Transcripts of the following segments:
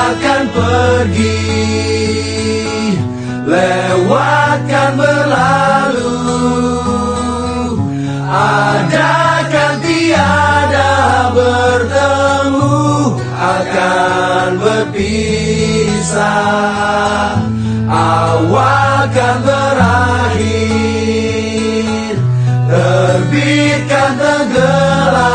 akan pergi, lewatkan berlalu, adakan tiada bertemu, akan berpisah, awalkan berakhir, terbitkan tenggelam,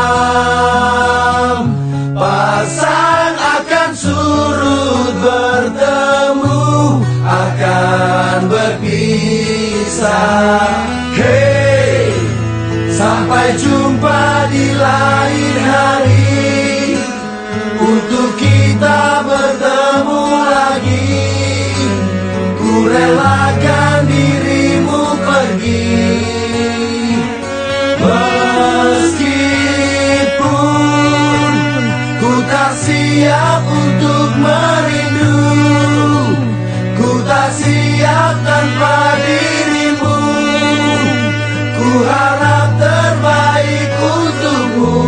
pasang akan surut, bertemu akan berpisah. Hey, sampai jumpa di lain hari, untuk kita bertemu lagi. Ku relakan dirimu pergi, meskipun ku tak siap untuk merindu, ku tak siap tanpa dirimu. Ku harap terbaik untukmu.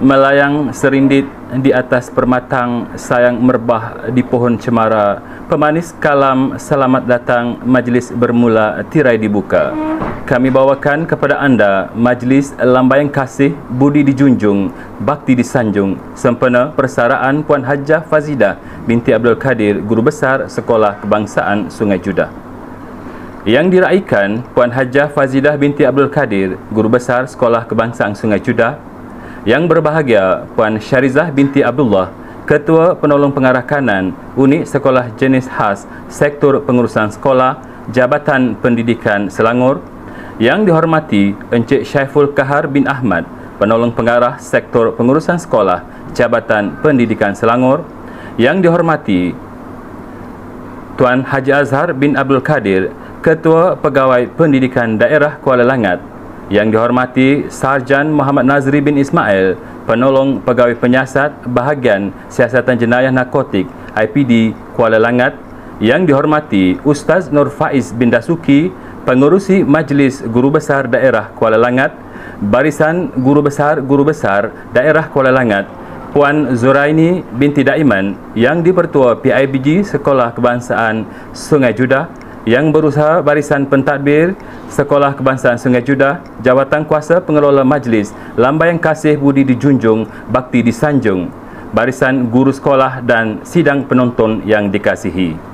melayang serindit di atas permatang sayang merbah di pohon cemara. Pemanis kalam selamat datang, majlis bermula tirai dibuka. Kami bawakan kepada anda majlis lambaian kasih, budi dijunjung, bakti disanjung, sempena persaraan Puan Hajah Fazidah binti Abdul Kadir, Guru Besar Sekolah Kebangsaan Sungai Judah. Yang diraikan Puan Hajah Fazidah binti Abdul Kadir, Guru Besar Sekolah Kebangsaan Sungai Judah. Yang berbahagia Puan Syarizah binti Abdullah, Ketua Penolong Pengarah Kanan Unit Sekolah Jenis Khas Sektor Pengurusan Sekolah Jabatan Pendidikan Selangor. Yang dihormati Encik Syaiful Kahar bin Ahmad, Penolong Pengarah Sektor Pengurusan Sekolah Jabatan Pendidikan Selangor. Yang dihormati Tuan Haji Azhar bin Abdul Kadir, Ketua Pegawai Pendidikan Daerah Kuala Langat. Yang dihormati Sarjan Muhammad Nazri bin Ismail, Penolong Pegawai Penyiasat Bahagian Siasatan Jenayah Narkotik IPD Kuala Langat. Yang dihormati Ustaz Nur Faiz bin Dasuki, Pengerusi Majlis Guru Besar Daerah Kuala Langat, Barisan Guru Besar Daerah Kuala Langat, Puan Zuraini binti Daiman, Yang Dipertua PIBG Sekolah Kebangsaan Sungai Judah, Yang Berusaha Barisan Pentadbir Sekolah Kebangsaan Sungai Judah, Jawatan Kuasa Pengelola Majlis Lambaian Kasih Budi Dijunjung, Bakti Disanjung, Barisan Guru Sekolah dan Sidang Penonton yang dikasihi.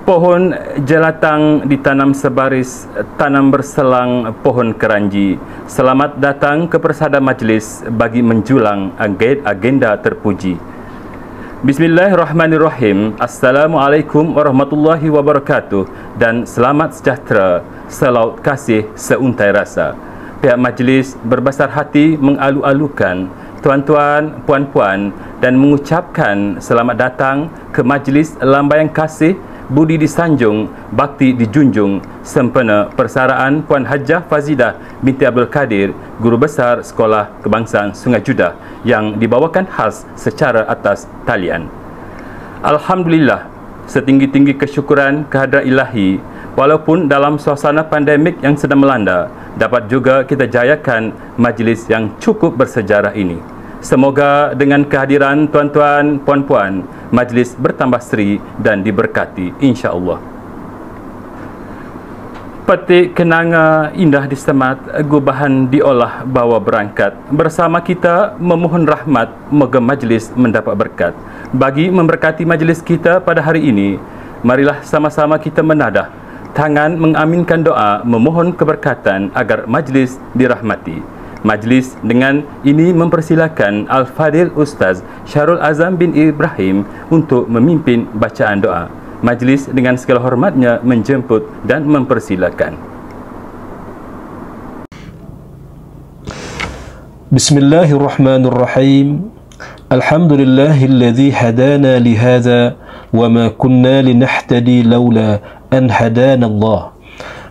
Pohon jelatang ditanam sebaris, tanam berselang pohon keranji. Selamat datang ke persada majlis bagi menjulang agenda terpuji. Bismillahirrahmanirrahim. Assalamualaikum warahmatullahi wabarakatuh dan selamat sejahtera, selaut kasih seuntai rasa. Pihak majlis berbesar hati mengalu-alukan tuan-tuan, puan-puan dan mengucapkan selamat datang ke majlis lambaian kasih, budi disanjung, bakti dijunjung, sempena persaraan Puan Hajah Fazidah binti Abdul Kadir, Guru Besar Sekolah Kebangsaan Sungai Judah yang dibawakan khas secara atas talian. Alhamdulillah, setinggi-tinggi kesyukuran kehadrat ilahi, walaupun dalam suasana pandemik yang sedang melanda, dapat juga kita jayakan majlis yang cukup bersejarah ini. Semoga dengan kehadiran tuan-tuan, puan-puan, majlis bertambah seri dan diberkati insya-Allah. Petik kenanga indah disemat, gubahan diolah bawa berangkat. Bersama kita memohon rahmat, moga majlis mendapat berkat. Bagi memberkati majlis kita pada hari ini, marilah sama-sama kita menadah tangan mengaminkan doa, memohon keberkatan agar majlis dirahmati. Majlis dengan ini mempersilakan Al-Fadil Ustaz Syarul Azam bin Ibrahim untuk memimpin bacaan doa. Majlis dengan segala hormatnya menjemput dan mempersilakan. Bismillahirrahmanirrahim. Alhamdulillahilladzi hadana lihadza wa ma kunna linahtadi laula an hadana Allah.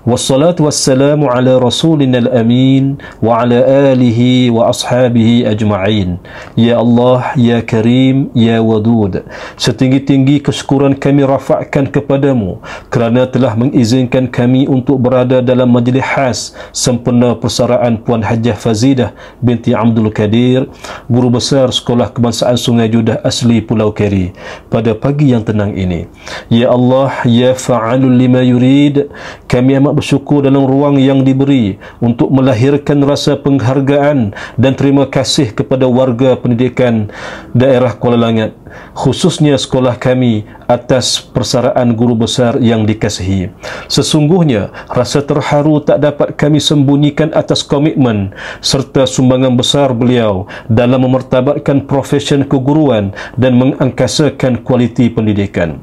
Wassalatu wassalamu ala rasulina al-amin wa ala alihi wa ashabihi ajma'in. Ya Allah, Ya Karim, Ya Wadud, setinggi-tinggi kesyukuran kami rafa'kan kepadamu kerana telah mengizinkan kami untuk berada dalam majlis khas sempena persaraan Puan Hajah Fazidah binti Abdul Kadir, Guru Besar Sekolah Kebangsaan Sungai Judah asli Pulau Keri pada pagi yang tenang ini. Ya Allah, Ya Fa'alul lima yurid, kami amat bersyukur dalam ruang yang diberi untuk melahirkan rasa penghargaan dan terima kasih kepada warga pendidikan daerah Kuala Langat, khususnya sekolah kami atas persaraan guru besar yang dikasihi. Sesungguhnya rasa terharu tak dapat kami sembunyikan atas komitmen serta sumbangan besar beliau dalam memertabatkan profesion keguruan dan mengangkasakan kualiti pendidikan.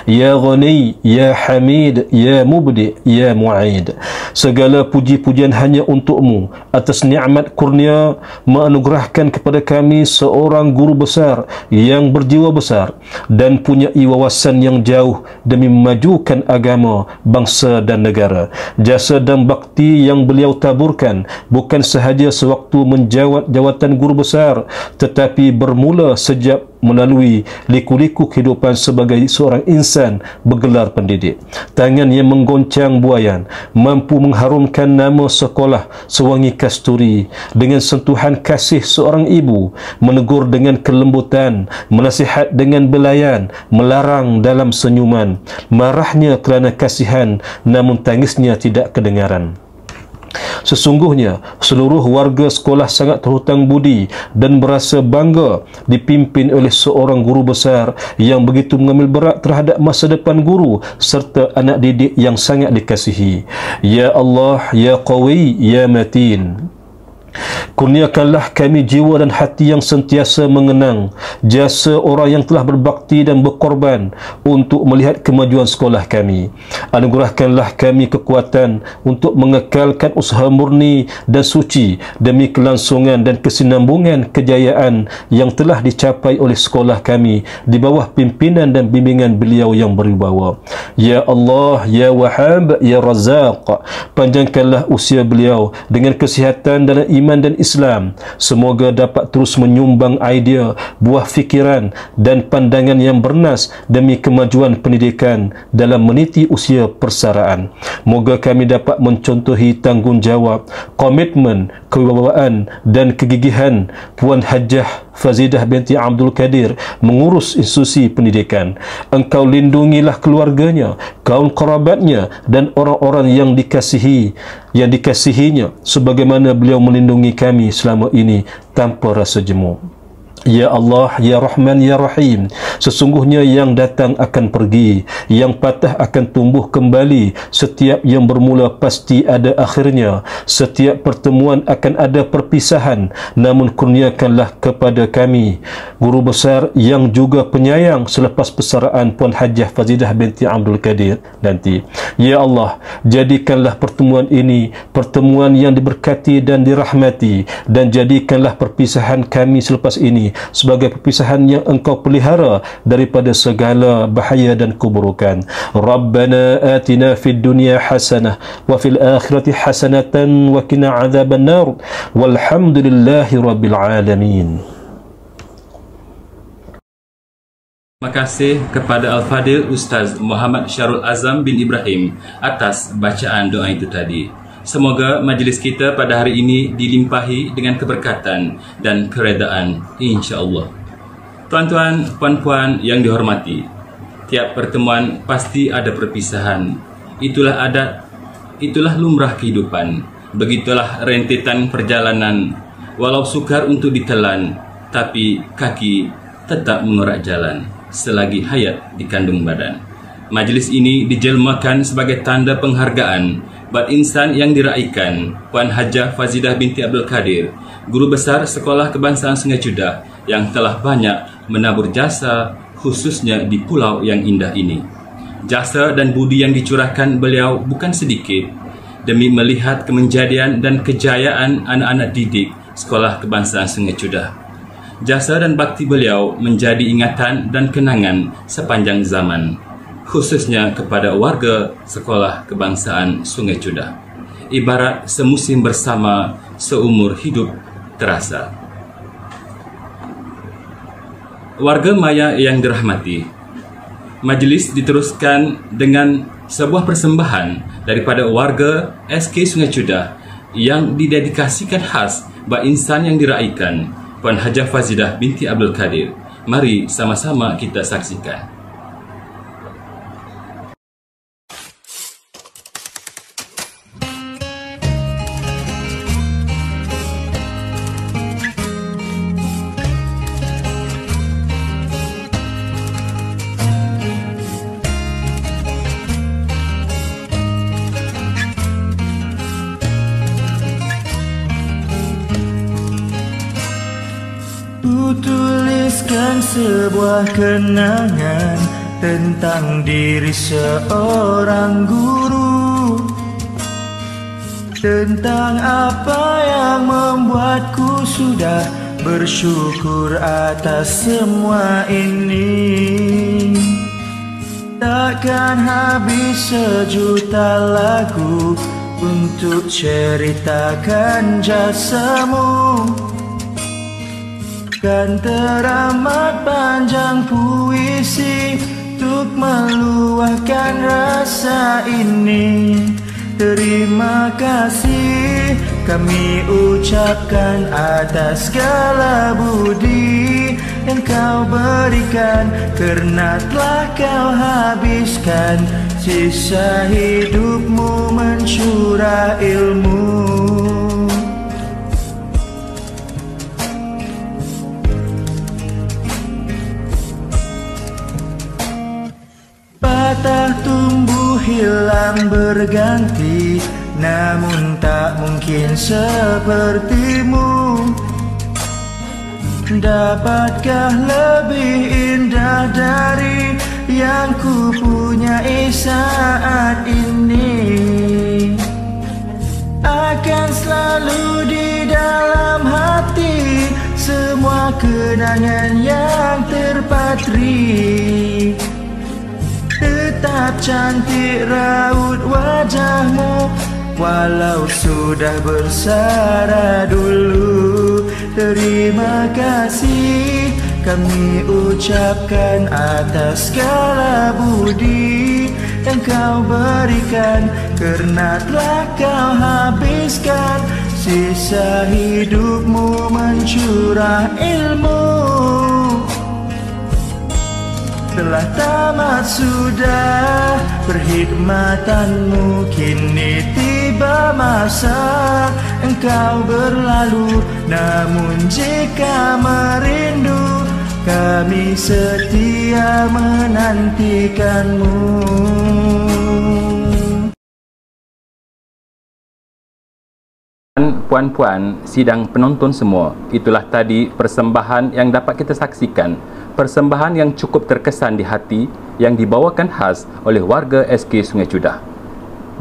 Ya Ghani, Ya Hamid, Ya Mubdi, Ya Mu'aid, segala puji-pujian hanya untukmu atas nikmat kurnia menganugerahkan kepada kami seorang guru besar yang berjiwa besar dan punya wawasan yang jauh demi memajukan agama, bangsa dan negara. Jasa dan bakti yang beliau taburkan bukan sahaja sewaktu menjawat jawatan guru besar, tetapi bermula sejak melalui liku-liku kehidupan sebagai seorang insan bergelar pendidik. Tangan yang menggoncang buayan, mampu mengharumkan nama sekolah sewangi kasturi dengan sentuhan kasih seorang ibu, menegur dengan kelembutan, menasihat dengan belayan, melarang dalam senyuman, marahnya kerana kasihan namun tangisnya tidak kedengaran. Sesungguhnya seluruh warga sekolah sangat terhutang budi dan berasa bangga dipimpin oleh seorang guru besar yang begitu mengambil berat terhadap masa depan guru serta anak didik yang sangat dikasihi. Ya Allah, Ya Qawi, Ya Matin, kurniakanlah kami jiwa dan hati yang sentiasa mengenang jasa orang yang telah berbakti dan berkorban untuk melihat kemajuan sekolah kami. Anugerahkanlah kami kekuatan untuk mengekalkan usaha murni dan suci demi kelangsungan dan kesinambungan kejayaan yang telah dicapai oleh sekolah kami di bawah pimpinan dan bimbingan beliau yang berwibawa. Ya Allah, Ya Wahhab, Ya Razzaq, panjangkanlah usia beliau dengan kesihatan dan iman dan Islam. Semoga dapat terus menyumbang idea, buah fikiran dan pandangan yang bernas demi kemajuan pendidikan dalam meniti usia persaraan. Moga kami dapat mencontohi tanggungjawab, komitmen, kewibawaan dan kegigihan Puan Hajah Fazidah binti Abdul Qadir mengurus institusi pendidikan. Engkau lindungilah keluarganya, kaum kerabatnya dan orang-orang yang dikasihinya sebagaimana beliau melindungi kami selama ini tanpa rasa jemu. Ya Allah, Ya Rahman, Ya Rahim, sesungguhnya yang datang akan pergi, yang patah akan tumbuh kembali. Setiap yang bermula pasti ada akhirnya. Setiap pertemuan akan ada perpisahan. Namun kurniakanlah kepada kami guru besar yang juga penyayang selepas persaraan Puan Hajah Fazidah binti Abdul Qadir nanti. Ya Allah, jadikanlah pertemuan ini pertemuan yang diberkati dan dirahmati, dan jadikanlah perpisahan kami selepas ini sebagai perpisahan yang Engkau pelihara daripada segala bahaya dan keburukan. Rabbana atina fid dunya hasanah wa fil akhirati hasanatan wa qina adzaban nar walhamdulillahi rabbil alamin. Terima kasih kepada Al-Fadil Ustaz Muhammad Syarul Azam bin Ibrahim atas bacaan doa itu tadi. Semoga majlis kita pada hari ini dilimpahi dengan keberkatan dan keredaan, insya-Allah. Tuan-tuan, puan-puan yang dihormati, tiap pertemuan pasti ada perpisahan. Itulah adat, itulah lumrah kehidupan. Begitulah rentetan perjalanan. Walau sukar untuk ditelan, tapi kaki tetap mengerak jalan selagi hayat di kandung badan. Majlis ini dijelmakan sebagai tanda penghargaan buat insan yang diraikan, Puan Hajah Fazidah binti Abdul Qadir, guru besar Sekolah Kebangsaan Sungai Cudah yang telah banyak menabur jasa khususnya di pulau yang indah ini. Jasa dan budi yang dicurahkan beliau bukan sedikit demi melihat kemenjadian dan kejayaan anak-anak didik Sekolah Kebangsaan Sungai Cudah. Jasa dan bakti beliau menjadi ingatan dan kenangan sepanjang zaman, khususnya kepada warga Sekolah Kebangsaan Sungai Cudah. Ibarat semusim bersama, seumur hidup terasa. Warga Maya yang dirahmati, majlis diteruskan dengan sebuah persembahan daripada warga SK Sungai Cudah yang didedikasikan khas bagi insan yang diraikan, Puan Hajah Fazidah binti Abdul Qadir. Mari sama-sama kita saksikan. Tuliskan sebuah kenangan tentang diri seorang guru, tentang apa yang membuatku sudah bersyukur atas semua ini. Takkan habis sejuta lagu untuk ceritakan jasamu. Kan teramat panjang puisi untuk meluahkan rasa ini. Terima kasih kami ucapkan atas segala budi yang kau berikan, kerana telah kau habiskan sisa hidupmu mencurah ilmu. Patah tumbuh hilang berganti, namun tak mungkin sepertimu. Dapatkah lebih indah dari yang ku punyai saat ini? Akan selalu di dalam hati semua kenangan yang terpatri. Tetap cantik raut wajahmu walau sudah bersara dulu. Terima kasih kami ucapkan atas segala budi yang kau berikan, kerana telah kau habiskan sisa hidupmu mencurah ilmu. Telah tamat sudah perkhidmatanmu, kini tiba masa engkau berlalu. Namun jika merindu, kami setia menantikanmu. Puan-puan, sidang penonton semua, itulah tadi persembahan yang dapat kita saksikan. Persembahan yang cukup terkesan di hati yang dibawakan khas oleh warga SK Sungai Judah.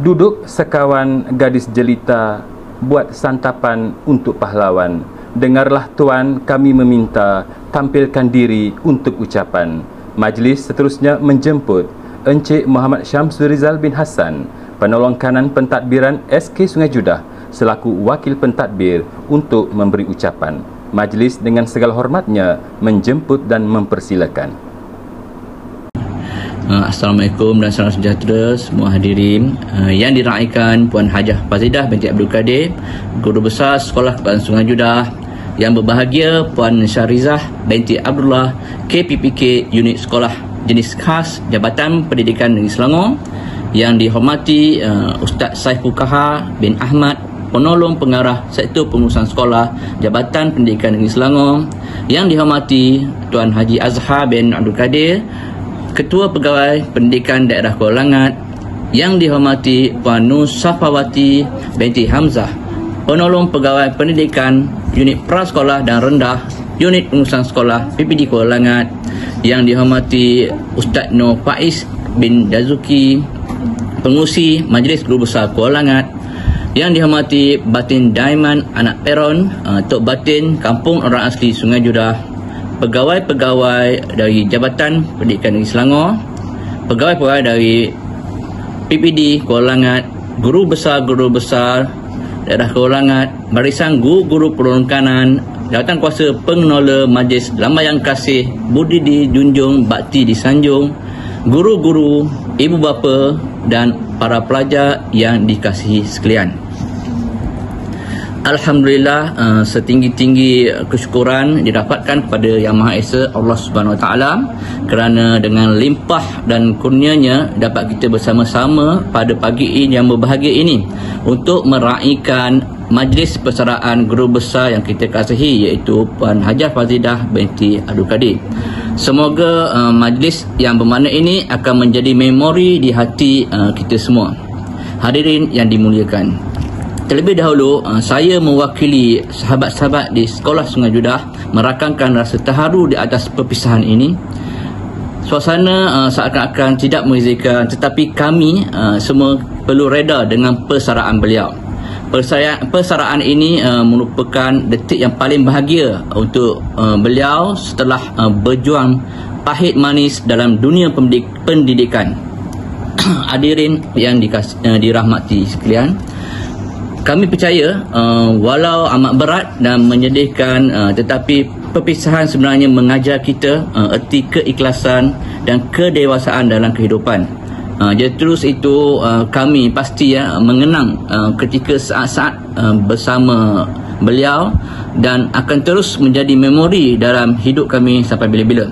Duduk sekawan gadis jelita, buat santapan untuk pahlawan. Dengarlah tuan, kami meminta, tampilkan diri untuk ucapan. Majlis seterusnya menjemput Encik Muhammad Syamsul Rizal bin Hassan, penolong kanan pentadbiran SK Sungai Judah, selaku wakil pentadbir untuk memberi ucapan. Majlis dengan segala hormatnya menjemput dan mempersilakan. Assalamualaikum dan salam sejahtera semua hadirin yang diraikan Puan Hajah Fazidah binti Abdul Kadir, Guru Besar Sekolah Kebangsaan Sungai Judah. Yang berbahagia Puan Syarizah binti Abdullah, KPPK Unit Sekolah Jenis Khas Jabatan Pendidikan Negeri Selangor. Yang dihormati Ustaz Saiful Kahar bin Ahmad, Penolong Pengarah Sektor Pengurusan Sekolah Jabatan Pendidikan Negeri Selangor. Yang dihormati Tuan Haji Azhar bin Abdul Kadir, Ketua Pegawai Pendidikan Daerah Kuala Langat. Yang dihormati Puan Nur Safawati binti Hamzah, Penolong Pegawai Pendidikan Unit Prasekolah dan Rendah Unit Pengurusan Sekolah PPD Kuala Langat. Yang dihormati Ustaz Nur Faiz bin Dazuki, Pengurusi Majlis Guru Besar Kuala Langat. Yang dihormati Batin Daiman Anak Peron, Tok Batin Kampung Orang Asli Sungai Judah, pegawai-pegawai dari Jabatan Pendidikan Negeri Selangor, pegawai-pegawai dari PPD Kuala Langat, guru besar daerah Kuala Langat, barisan guru-guru penolong kanan, jawatan kuasa pengelola majlis lambayan kasih, budi dijunjung, bakti disanjung, guru-guru, ibu bapa dan para pelajar yang dikasihi sekalian. Alhamdulillah, setinggi-tinggi kesyukuran didapatkan kepada Yang Maha Esa Allah Subhanahu Wa Taala, kerana dengan limpah dan kurnianya dapat kita bersama-sama pada pagi ini yang berbahagia ini untuk meraihkan majlis persaraan guru besar yang kita kasihi, iaitu Puan Hajah Fazidah binti Abdul Kadir. Semoga majlis yang bermakna ini akan menjadi memori di hati kita semua. Hadirin yang dimuliakan, terlebih dahulu saya mewakili sahabat-sahabat di Sekolah Sungai Judah merakamkan rasa terharu di atas perpisahan ini. Suasana seakan-akan tidak mengizinkan, tetapi kami semua perlu reda dengan persaraan beliau. Persaraan ini merupakan detik yang paling bahagia untuk beliau setelah berjuang pahit manis dalam dunia pendidikan. Hadirin yang dirahmati sekalian, kami percaya walau amat berat dan menyedihkan, tetapi perpisahan sebenarnya mengajar kita erti keikhlasan dan kedewasaan dalam kehidupan. Jadi terus itu kami pasti mengenang ketika saat-saat bersama beliau dan akan terus menjadi memori dalam hidup kami sampai bila-bila.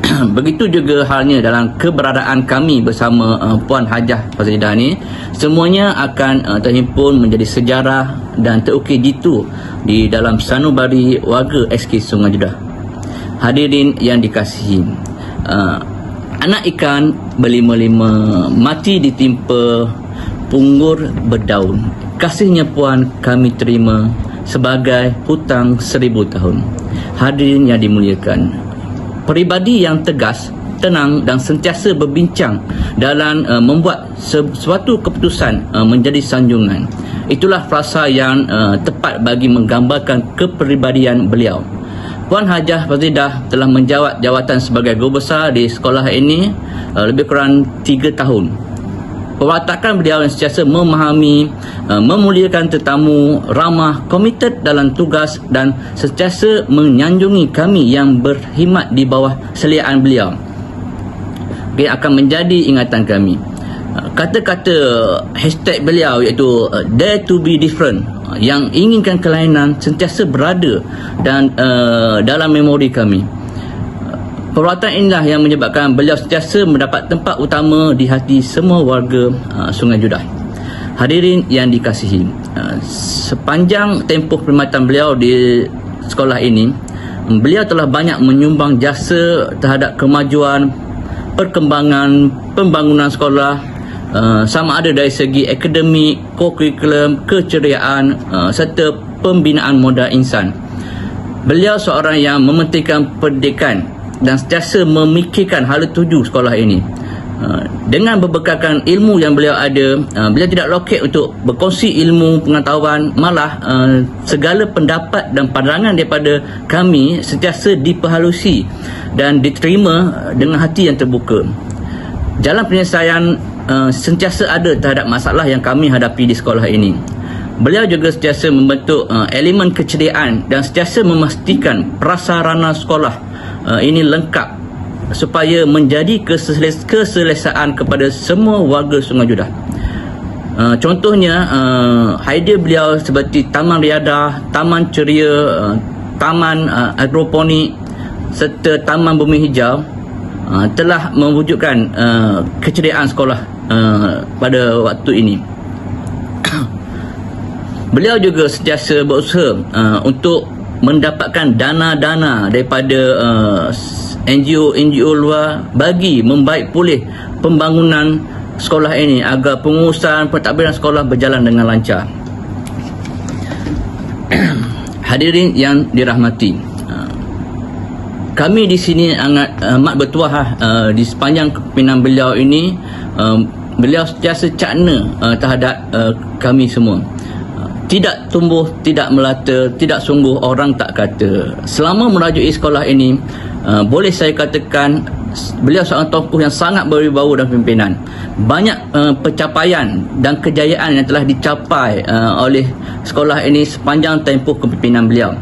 Begitu juga halnya dalam keberadaan kami bersama Puan Hajah Fazidah ni, semuanya akan terhimpun menjadi sejarah dan terukir jitu di dalam sanubari warga SK Sungai Jeddah. Hadirin yang dikasihi, anak ikan berlima-lima mati ditimpa punggur berdaun. Kasihnya Puan kami terima sebagai hutang 1000 tahun. Hadirin yang dimuliakan, peribadi yang tegas, tenang dan sentiasa berbincang dalam membuat sesuatu keputusan menjadi sanjungan. Itulah frasa yang tepat bagi menggambarkan kepribadian beliau. Puan Hajah Fazidah telah menjawat jawatan sebagai guru besar di sekolah ini lebih kurang 3 tahun. Perwatakan beliau yang sentiasa memahami, memuliakan tetamu, ramah, komited dalam tugas dan sentiasa menyanjungi kami yang berkhidmat di bawah seliaan beliau. Dia akan menjadi ingatan kami. Kata-kata hashtag beliau iaitu dare to be different, yang inginkan kelainan, sentiasa berada dan dalam memori kami. Perbuatan inilah yang menyebabkan beliau sentiasa mendapat tempat utama di hati semua warga Sungai Jeddah. Hadirin yang dikasihi, sepanjang tempoh perkhidmatan beliau di sekolah ini, beliau telah banyak menyumbang jasa terhadap kemajuan, perkembangan, pembangunan sekolah, sama ada dari segi akademik, kurikulum, keceriaan serta pembinaan modal insan. Beliau seorang yang mementingkan pendidikan dan sentiasa memikirkan hala tuju sekolah ini. Dengan berbekalkan ilmu yang beliau ada, beliau tidak loket untuk berkongsi ilmu pengetahuan, malah segala pendapat dan pandangan daripada kami sentiasa diperhalusi dan diterima dengan hati yang terbuka. Jalan penyelesaian sentiasa ada terhadap masalah yang kami hadapi di sekolah ini. Beliau juga sentiasa membentuk elemen keceriaan dan sentiasa memastikan prasarana sekolah ini lengkap supaya menjadi keselesaan kepada semua warga Sungai Jeddah. Contohnya idea beliau seperti taman riadah, taman ceria, taman agroponik serta taman bumi hijau telah mewujudkan keceriaan sekolah pada waktu ini. Beliau juga sentiasa berusaha untuk mendapatkan dana-dana daripada NGO luar bagi membaik pulih pembangunan sekolah ini agar pengurusan pentadbiran sekolah berjalan dengan lancar. Hadirin yang dirahmati, kami di sini amat bertuah di sepanjang kepimpinan beliau ini. Beliau sentiasa cakna terhadap kami semua. Tidak tumbuh, tidak melata, tidak sungguh orang tak kata. Selama merajui sekolah ini, boleh saya katakan beliau seorang tokoh yang sangat berwibawa dan pimpinan. Banyak pencapaian dan kejayaan yang telah dicapai oleh sekolah ini sepanjang tempoh kepimpinan beliau.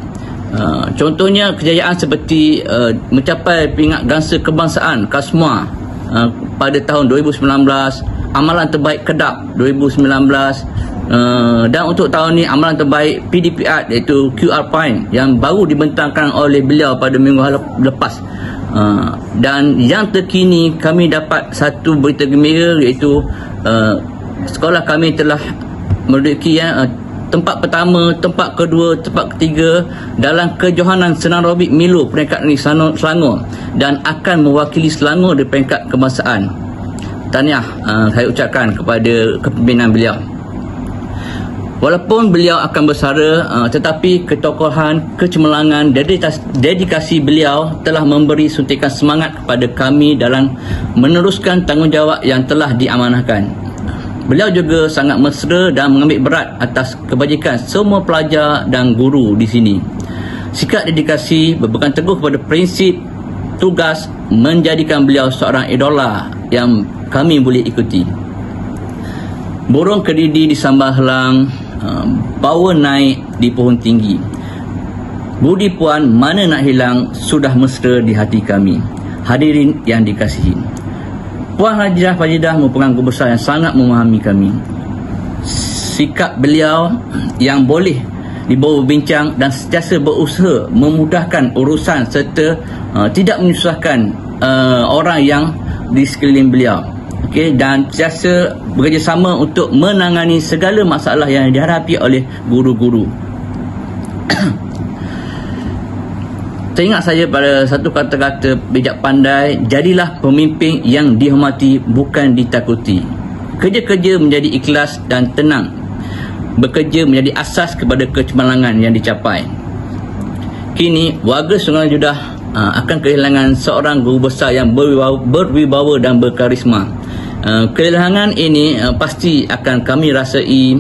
Contohnya kejayaan seperti mencapai peringkat gangsa kebangsaan KASMUA pada tahun 2019, amalan terbaik Kedah 2019, dan untuk tahun ini amalan terbaik PDPR iaitu QR Point yang baru dibentangkan oleh beliau pada minggu lepas. Dan yang terkini kami dapat satu berita gembira iaitu sekolah kami telah menduduki tempat pertama, tempat kedua, tempat ketiga dalam kejohanan senam aerobik Milo peringkat negeri Selangor dan akan mewakili Selangor di peringkat kebangsaan. Tahniah saya ucapkan kepada kepimpinan beliau. Walaupun beliau akan bersara, tetapi ketokohan, kecemerlangan, dedikasi beliau telah memberi suntikan semangat kepada kami dalam meneruskan tanggungjawab yang telah diamanahkan. Beliau juga sangat mesra dan mengambil berat atas kebajikan semua pelajar dan guru di sini. Sikap dedikasi berpegang teguh kepada prinsip tugas menjadikan beliau seorang idola yang kami boleh ikuti. Burung kedidi di sambal helang, bawa naik di pohon tinggi. Budi Puan mana nak hilang sudah mesra di hati kami. Hadirin yang dikasihi, Puan Hajah Fazidah merupakan guru besar yang sangat memahami kami. Sikap beliau yang boleh dibawa bincang dan sentiasa berusaha memudahkan urusan serta tidak menyusahkan orang yang di sekeliling beliau. Dan sentiasa bekerjasama untuk menangani segala masalah yang dihadapi oleh guru-guru. Teringat saya pada satu kata-kata bijak pandai, jadilah pemimpin yang dihormati bukan ditakuti. Kerja-kerja menjadi ikhlas dan tenang. Bekerja menjadi asas kepada kecemerlangan yang dicapai. Kini warga Sungai Judah akan kehilangan seorang guru besar yang berwibawa dan berkarisma. Kehilangan ini pasti akan kami rasai.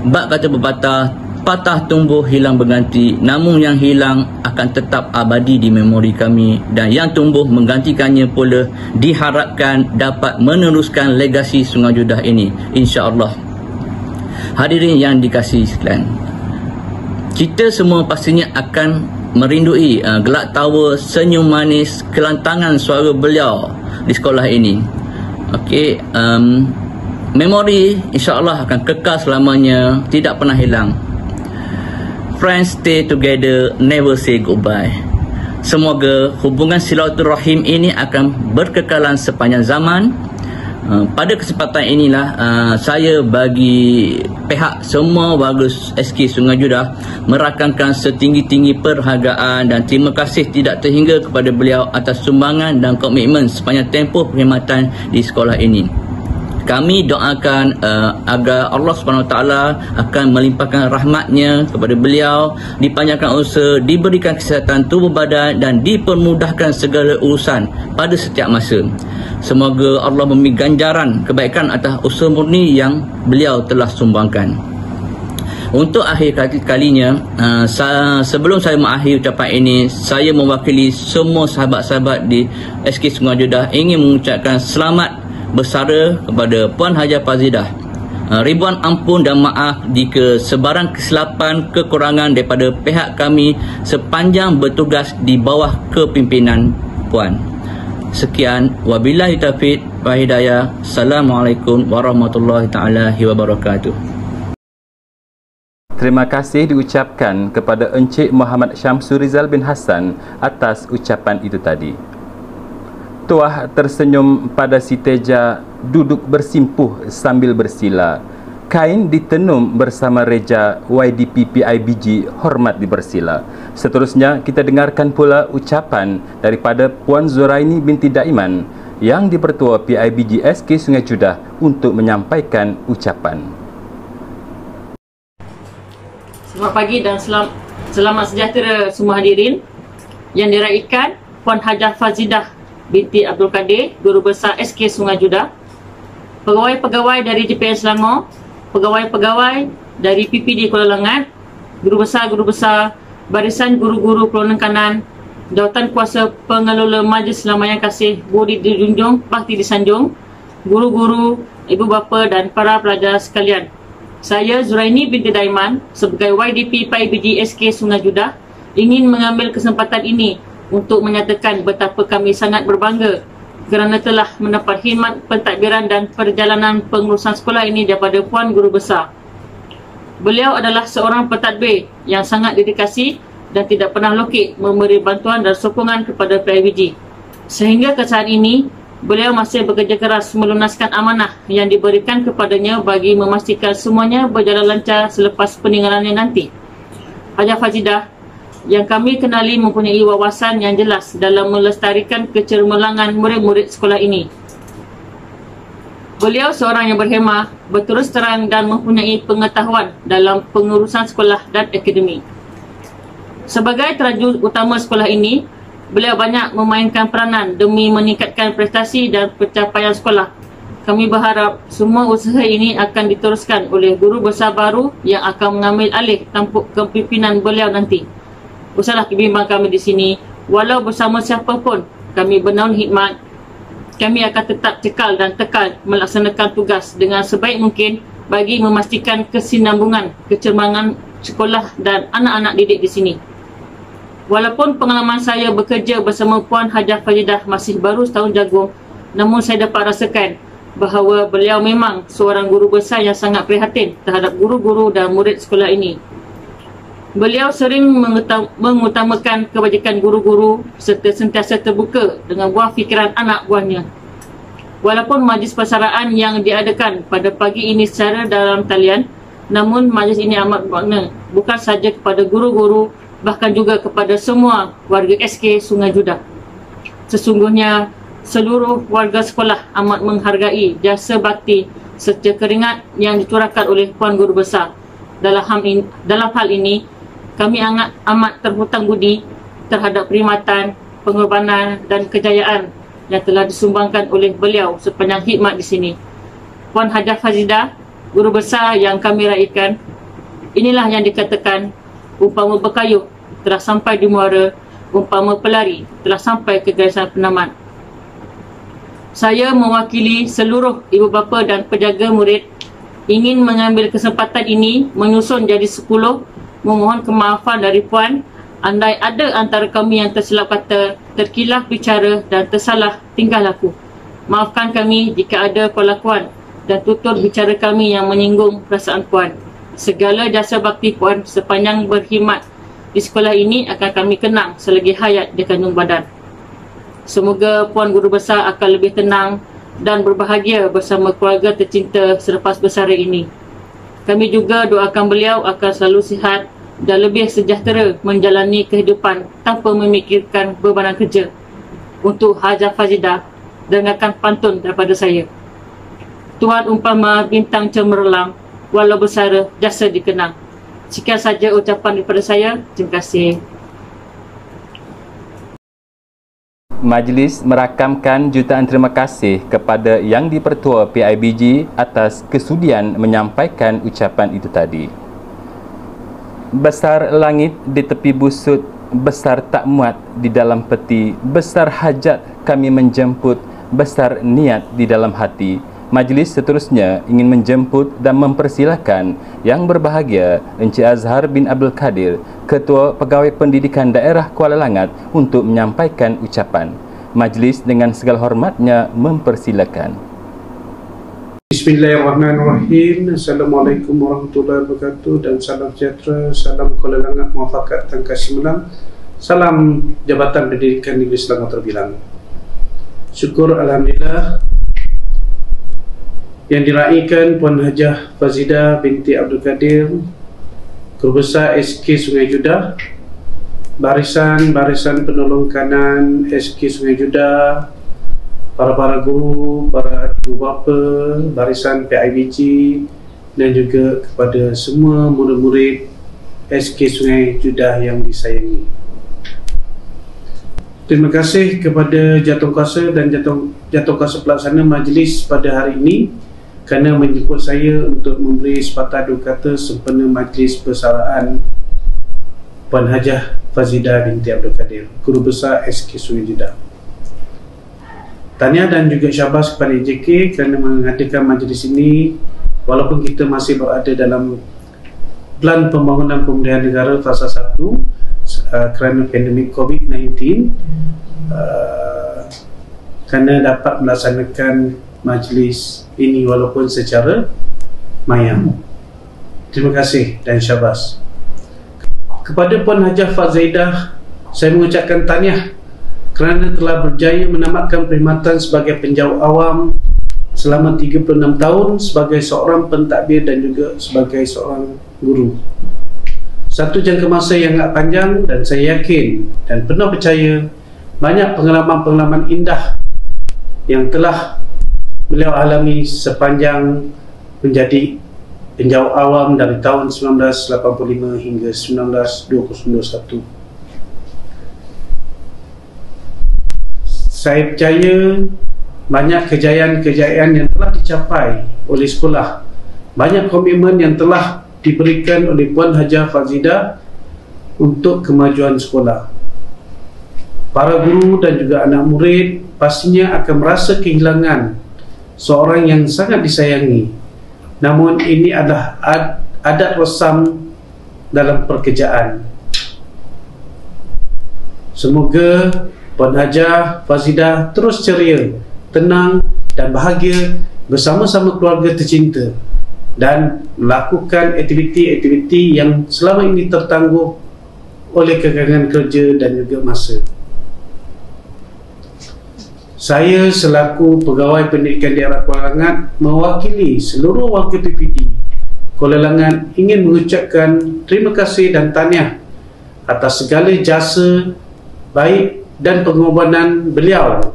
Bab kata pepatah, patah tumbuh hilang berganti, namun yang hilang akan tetap abadi di memori kami, dan yang tumbuh menggantikannya pula diharapkan dapat meneruskan legasi Sungai Judah ini, insya-Allah. Hadirin yang dikasihi sekalian, kita semua pastinya akan merindui gelak tawa, senyum manis, kelantangan suara beliau di sekolah ini. Memori insya-Allah akan kekal selamanya, tidak pernah hilang. Friends stay together, never say goodbye. Semoga hubungan silaturahim ini akan berkekalan sepanjang zaman. Pada kesempatan inilah saya bagi pihak semua warga SK Sungai Judah merakamkan setinggi-tinggi perhargaan dan terima kasih tidak terhingga kepada beliau atas sumbangan dan komitmen sepanjang tempoh perkhidmatan di sekolah ini. Kami doakan agar Allah SWT akan melimpahkan rahmatnya kepada beliau, dipanjangkan usaha, diberikan kesihatan tubuh badan dan dipermudahkan segala urusan pada setiap masa. Semoga Allah memberi ganjaran kebaikan atas usaha murni yang beliau telah sumbangkan. Untuk akhir kalinya, sebelum saya mengakhiri ucapan ini, saya mewakili semua sahabat-sahabat di SK Sungai Judah ingin mengucapkan selamat bersara kepada Puan Hajah Fazidah. Ribuan ampun dan maaf jika sebarang kesilapan kekurangan daripada pihak kami sepanjang bertugas di bawah kepimpinan Puan. Sekian, wabillahi taufiq wa hidayah. Assalamualaikum warahmatullahi taala wabarakatuh. Terima kasih diucapkan kepada Encik Muhammad Syamsul Rizal bin Hassan atas ucapan itu tadi. Tuah tersenyum pada si Teja duduk bersimpuh sambil bersila. Kain ditenum bersama reja YDP PIBG hormat dibersila. Seterusnya kita dengarkan pula ucapan daripada Puan Zuraini binti Daiman yang dipertua PIBG SK Sungai Judah untuk menyampaikan ucapan. Selamat pagi dan selamat sejahtera semua hadirin yang diraikan Puan Hajah Fazidah binti Abdul Kadir, Guru Besar SK Sungai Judah, pegawai-pegawai dari JPN Selangor, pegawai-pegawai dari PPD Kuala Langat, Guru Besar Barisan Guru-Guru Keluaran Kanan, Jawatan Kuasa Pengelola Majlis Selama Yang Kasih Budi dijunjung, bakti disanjung, guru-guru, ibu bapa dan para pelajar sekalian. Saya Zuraini binti Daiman sebagai YDP PIBG SK Sungai Judah ingin mengambil kesempatan ini untuk menyatakan betapa kami sangat berbangga kerana telah mendapat khidmat pentadbiran dan perjalanan pengurusan sekolah ini daripada Puan Guru Besar. Beliau adalah seorang pentadbir yang sangat dedikasi dan tidak pernah lokek memberi bantuan dan sokongan kepada PIBG. Sehingga ke saat ini, beliau masih bekerja keras melunaskan amanah yang diberikan kepadanya bagi memastikan semuanya berjalan lancar selepas peninggalannya nanti. Hajah Fazidah yang kami kenali mempunyai wawasan yang jelas dalam melestarikan kecemerlangan murid-murid sekolah ini. Beliau seorang yang berhemah, berterus terang dan mempunyai pengetahuan dalam pengurusan sekolah dan akademi. Sebagai teraju utama sekolah ini, beliau banyak memainkan peranan demi meningkatkan prestasi dan pencapaian sekolah. Kami berharap semua usaha ini akan diteruskan oleh guru besar baru yang akan mengambil alih tampuk kepimpinan beliau nanti. Usahlah kebimbang kami di sini, walau bersama siapa pun kami bernaung khidmat, kami akan tetap cekal dan tekal melaksanakan tugas dengan sebaik mungkin bagi memastikan kesinambungan kecemerlangan sekolah dan anak-anak didik di sini. Walaupun pengalaman saya bekerja bersama Puan Hajah Fazidah masih baru setahun jagung, namun saya dapat rasakan bahawa beliau memang seorang guru besar yang sangat prihatin terhadap guru-guru dan murid sekolah ini. Beliau sering mengutamakan kebajikan guru-guru serta sentiasa terbuka dengan buah fikiran anak buahnya. Walaupun majlis persaraan yang diadakan pada pagi ini secara dalam talian, namun majlis ini amat bermakna bukan sahaja kepada guru-guru, bahkan juga kepada semua warga SK Sungai Judah. Sesungguhnya seluruh warga sekolah amat menghargai jasa bakti serta keringat yang dicurahkan oleh Puan Guru Besar. Dalam hal ini, kami amat terhutang budi terhadap perkhidmatan, pengorbanan dan kejayaan yang telah disumbangkan oleh beliau sepanjang khidmat di sini. Puan Hajah Fazidah, guru besar yang kami raikan, inilah yang dikatakan umpama berkayuh telah sampai di muara, umpama pelari telah sampai ke garisan penamat. Saya mewakili seluruh ibu bapa dan penjaga murid ingin mengambil kesempatan ini menyusun jadi 10 memohon kemaafan dari Puan andai ada antara kami yang tersilap kata, terkilaf bicara dan tersalah tingkah laku. Maafkan kami jika ada perlakuan dan tutur bicara kami yang menyinggung perasaan Puan. Segala jasa bakti Puan sepanjang berkhidmat di sekolah ini akan kami kenang selagi hayat di kandung badan. Semoga Puan Guru Besar akan lebih tenang dan berbahagia bersama keluarga tercinta selepas bersara ini. Kami juga doakan beliau akan selalu sihat dan lebih sejahtera menjalani kehidupan tanpa memikirkan bebanan kerja. Untuk Hajah Fazidah, dengarkan pantun daripada saya. Tuhan umpama bintang cemerlang, walau bersara jasa dikenang. Sekian saja ucapan daripada saya. Terima kasih. Majlis merakamkan jutaan terima kasih kepada Yang di-Pertua PIBG atas kesudian menyampaikan ucapan itu tadi. Besar langit di tepi busut, besar tak muat di dalam peti, besar hajat kami menjemput, besar niat di dalam hati. Majlis seterusnya ingin menjemput dan mempersilakan Yang berbahagia Encik Azhar bin Abdul Kadir, Ketua Pegawai Pendidikan Daerah Kuala Langat untuk menyampaikan ucapan. Majlis dengan segala hormatnya mempersilakan. Bismillahirrahmanirrahim. Assalamualaikum warahmatullahi wabarakatuh dan salam sejahtera, salam Kuala Langat, muafakat dan kasih menang, salam Jabatan Pendidikan Negeri Selangor terbilang. Syukur Alhamdulillah yang diraikan Puan Hajah Fazidah binti Abdul Kadir, Guru Besar SK Sungai Judah, barisan penolong kanan SK Sungai Judah, para guru, para ibu bapa, barisan PIBG dan juga kepada semua murid-murid SK Sungai Judah yang disayangi. Terima kasih kepada Jawatankuasa dan Jawatankuasa Pelaksana Majlis pada hari ini kerana menjemput saya untuk memberi sepatah dua kata sempena Majlis Persaraan Puan Hajah Fazidah binti Abdul Kadir, Guru Besar SK Sungai Judah. Tahniah dan juga syabas kepada EJK kerana mengadakan majlis ini walaupun kita masih berada dalam Plan Pembangunan Pemerintahan Negara Fasa 1 kerana pandemik COVID-19, kerana dapat melaksanakan majlis ini walaupun secara maya. Terima kasih dan syabas. Kepada Puan Hajah Fazidah, saya mengucapkan tahniah kerana telah berjaya menamatkan perkhidmatan sebagai penjawat awam selama 36 tahun sebagai seorang pentadbir dan juga sebagai seorang guru. Satu jangka masa yang agak panjang dan saya yakin dan penuh percaya banyak pengalaman-pengalaman indah yang telah beliau alami sepanjang menjadi penjawat awam dari tahun 1985 hingga 1921. Saya percaya banyak kejayaan-kejayaan yang telah dicapai oleh sekolah, banyak komitmen yang telah diberikan oleh Puan Hajah Fazidah untuk kemajuan sekolah. Para guru dan juga anak murid pastinya akan merasa kehilangan seorang yang sangat disayangi. Namun ini adalah adat resam dalam pekerjaan. Semoga Puan Hajah Fazidah terus ceria, tenang dan bahagia bersama-sama keluarga tercinta dan melakukan aktiviti-aktiviti yang selama ini tertangguh oleh kekangan kerja dan juga masa. Saya selaku Pegawai Pendidikan Daerah Kuala Langat mewakili seluruh warga PPD Kuala Langat ingin mengucapkan terima kasih dan tahniah atas segala jasa baik dan pengorbanan beliau.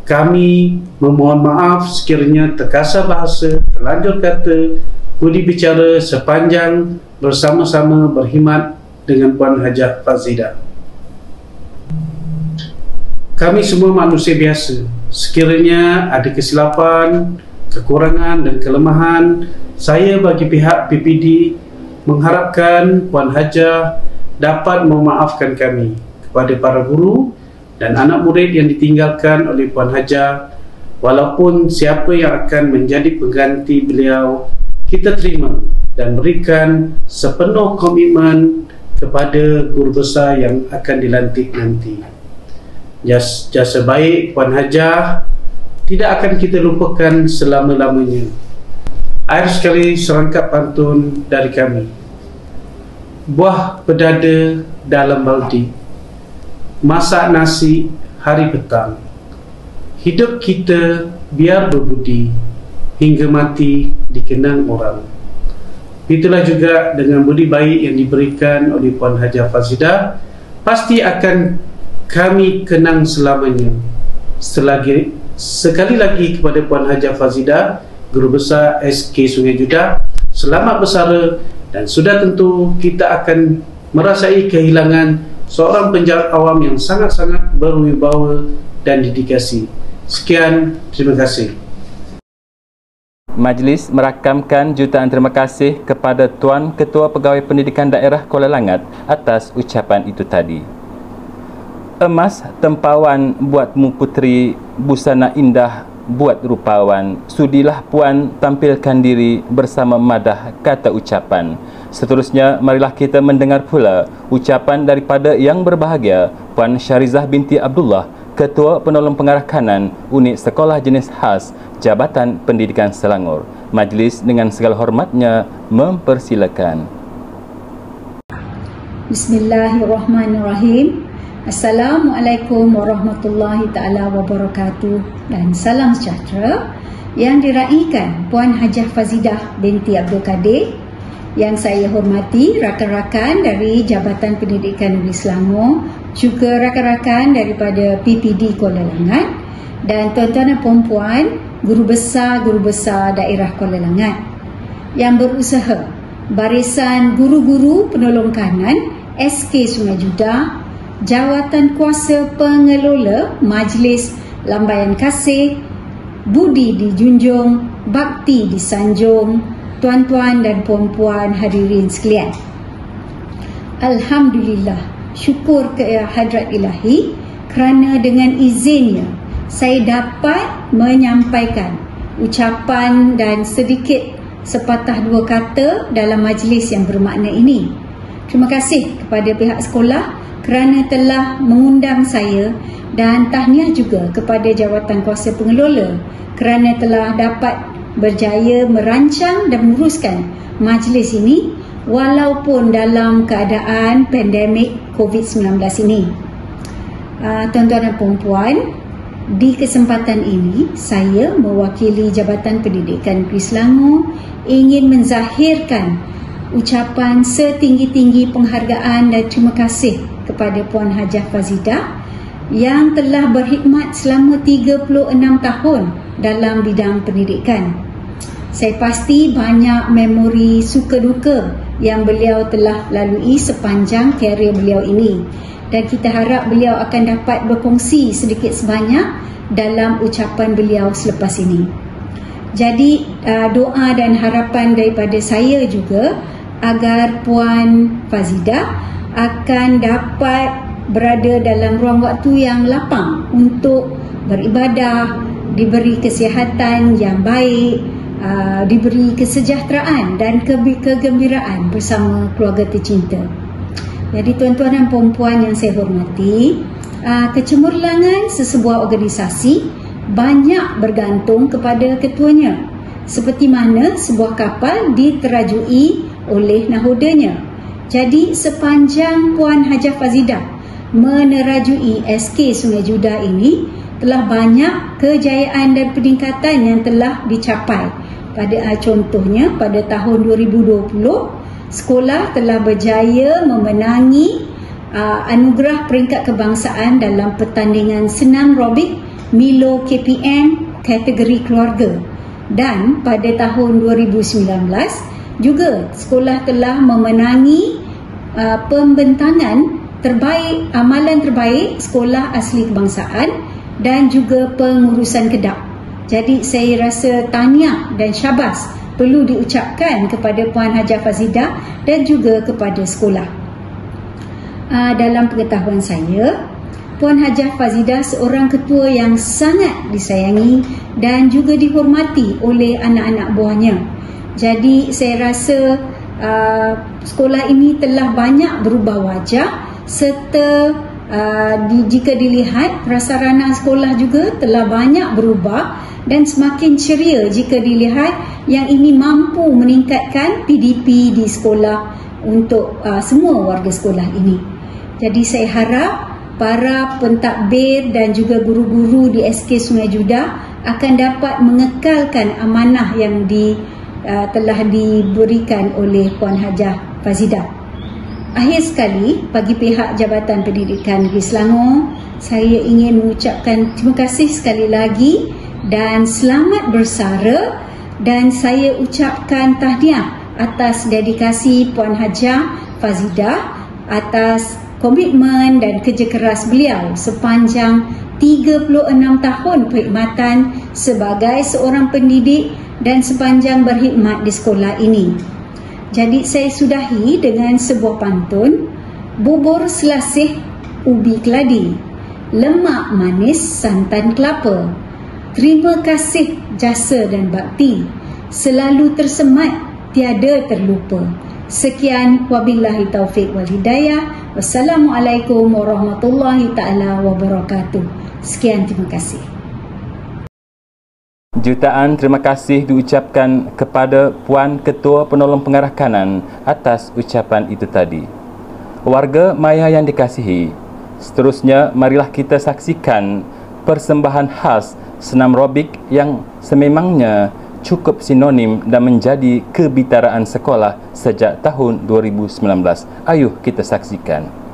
Kami memohon maaf sekiranya terkasar bahasa, terlanjur kata, budi bicara sepanjang bersama-sama berkhidmat dengan Puan Hajah Fazidah. Kami semua manusia biasa. Sekiranya ada kesilapan, kekurangan dan kelemahan, saya bagi pihak PPD mengharapkan Puan Hajah dapat memaafkan kami. Kepada para guru dan anak murid yang ditinggalkan oleh Puan Hajah, walaupun siapa yang akan menjadi pengganti beliau, kita terima dan berikan sepenuh komitmen kepada guru besar yang akan dilantik nanti. Jasa baik Puan Hajah tidak akan kita lupakan selama-lamanya. Akhir sekali serangkap pantun dari kami. Buah berdada dalam baldi, masak nasi hari petang. Hidup kita biar berbudi, hingga mati dikenang orang. Itulah juga dengan budi baik yang diberikan oleh Puan Hajah Fazidah, pasti akan kami kenang selamanya. Sekali lagi kepada Puan Hajah Fazidah, Guru Besar SK Sungai Judah, selamat bersara, dan sudah tentu kita akan merasai kehilangan seorang penjabat awam yang sangat-sangat berwibawa dan dedikasi. Sekian, terima kasih. Majlis merakamkan jutaan terima kasih kepada Tuan Ketua Pegawai Pendidikan Daerah Kuala Langat atas ucapan itu tadi. Emas tempawan buatmu puteri, busana indah buat rupawan. Sudilah puan tampilkan diri bersama madah kata ucapan. Seterusnya, marilah kita mendengar pula ucapan daripada yang berbahagia Puan Syarizah binti Abdullah, Ketua Penolong Pengarah Kanan Unit Sekolah Jenis Khas Jabatan Pendidikan Selangor. Majlis dengan segala hormatnya mempersilakan. Bismillahirrahmanirrahim. Assalamualaikum warahmatullahi ta'ala wabarakatuh, dan salam sejahtera yang diraikan Puan Hajah Fazidah binti Abdul Kadir, yang saya hormati rakan-rakan dari Jabatan Pendidikan Negeri Selangor, juga rakan-rakan daripada PPD Kuala Langat, dan tuan-tuan dan puan-puan guru besar daerah Kuala Langat yang berusaha, barisan guru-guru penolong kanan SK Sungai Judah, Jawatan Kuasa Pengelola Majlis Lambaian Kasih, budi dijunjung, bakti disanjung, tuan-tuan dan puan-puan hadirin sekalian. Alhamdulillah, syukur ke hadrat ilahi kerana dengan izinnya saya dapat menyampaikan ucapan dan sedikit sepatah dua kata dalam majlis yang bermakna ini. Terima kasih kepada pihak sekolah kerana telah mengundang saya, dan tahniah juga kepada Jawatan Kuasa Pengelola kerana telah dapat berjaya merancang dan menguruskan majlis ini walaupun dalam keadaan pandemik COVID-19 ini. Tuan-tuan dan puan-puan, di kesempatan ini saya mewakili Jabatan Pendidikan Negeri Selangor ingin menzahirkan ucapan setinggi-tinggi penghargaan dan terima kasih kepada Puan Hajah Fazidah yang telah berkhidmat selama 36 tahun dalam bidang pendidikan. Saya pasti banyak memori suka duka yang beliau telah lalui sepanjang karier beliau ini, dan kita harap beliau akan dapat berkongsi sedikit sebanyak dalam ucapan beliau selepas ini. Jadi doa dan harapan daripada saya juga agar Puan Fazidah akan dapat berada dalam ruang waktu yang lapang untuk beribadah, diberi kesihatan yang baik, diberi kesejahteraan dan kegembiraan bersama keluarga tercinta. Jadi tuan-tuan dan puan-puan yang saya hormati, kecemerlangan sesebuah organisasi banyak bergantung kepada ketuanya, seperti mana sebuah kapal diterajui oleh nahodanya. Jadi sepanjang Puan Hajah Fazidah menerajui SK Sungai Judah ini, telah banyak kejayaan dan peningkatan yang telah dicapai. Contohnya pada tahun 2020, sekolah telah berjaya memenangi anugerah peringkat kebangsaan dalam pertandingan senam robik Milo KPM kategori keluarga. Dan pada tahun 2019 juga sekolah telah memenangi pembentangan terbaik, amalan terbaik sekolah asli kebangsaan dan juga pengurusan kedap. Jadi saya rasa tahniah dan syabas perlu diucapkan kepada Puan Hajah Fazidah dan juga kepada sekolah. Dalam pengetahuan saya, Puan Hajah Fazidah seorang ketua yang sangat disayangi dan juga dihormati oleh anak-anak buahnya. Jadi saya rasa sekolah ini telah banyak berubah wajah, serta jika dilihat prasarana sekolah juga telah banyak berubah dan semakin ceria jika dilihat yang ini mampu meningkatkan PDP di sekolah untuk semua warga sekolah ini. Jadi saya harap para pentadbir dan juga guru-guru di SK Sungai Judah akan dapat mengekalkan amanah yang telah diberikan oleh Puan Hajah Fazidah. Akhir sekali, bagi pihak Jabatan Pendidikan Negeri Selangor, saya ingin mengucapkan terima kasih sekali lagi dan selamat bersara, dan saya ucapkan tahniah atas dedikasi Puan Hajah Fazidah atas komitmen dan kerja keras beliau sepanjang 36 tahun perkhidmatan sebagai seorang pendidik dan sepanjang berkhidmat di sekolah ini. Jadi saya sudahi dengan sebuah pantun, bubur selasih ubi keladi, lemak manis santan kelapa. Terima kasih jasa dan bakti, selalu tersemat tiada terlupa. Sekian, wabillahi taufiq wal hidayah. Wassalamualaikum warahmatullahi taala wabarakatuh. Sekian, terima kasih. Jutaan terima kasih diucapkan kepada Puan Ketua Penolong Pengarah Kanan atas ucapan itu tadi. Warga maya yang dikasihi, seterusnya marilah kita saksikan persembahan khas senam robik yang sememangnya cukup sinonim dan menjadi kebitaraan sekolah sejak tahun 2019. Ayuh kita saksikan.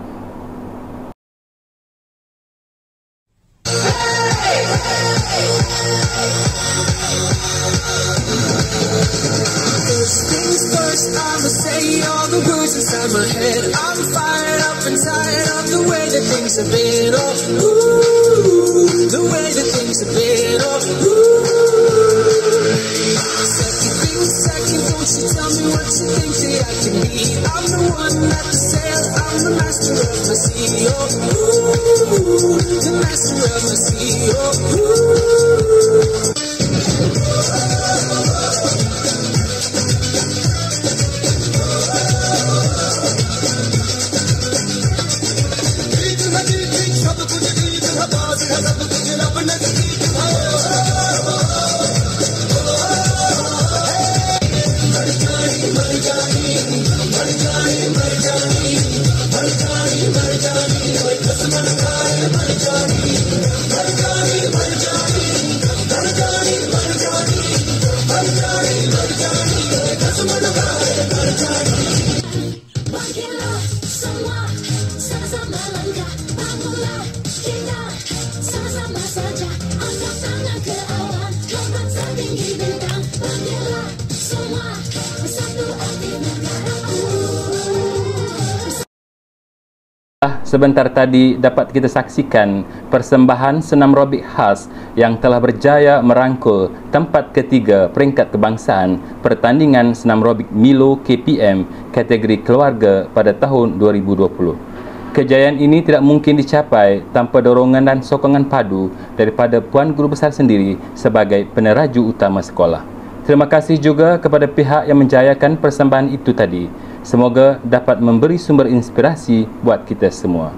Sebentar tadi dapat kita saksikan persembahan senam robik khas yang telah berjaya merangkul tempat ketiga peringkat kebangsaan pertandingan senam robik Milo KPM kategori keluarga pada tahun 2020. Kejayaan ini tidak mungkin dicapai tanpa dorongan dan sokongan padu daripada Puan Guru Besar sendiri sebagai peneraju utama sekolah. Terima kasih juga kepada pihak yang menjayakan persembahan itu tadi, Semoga dapat memberi sumber inspirasi buat kita semua.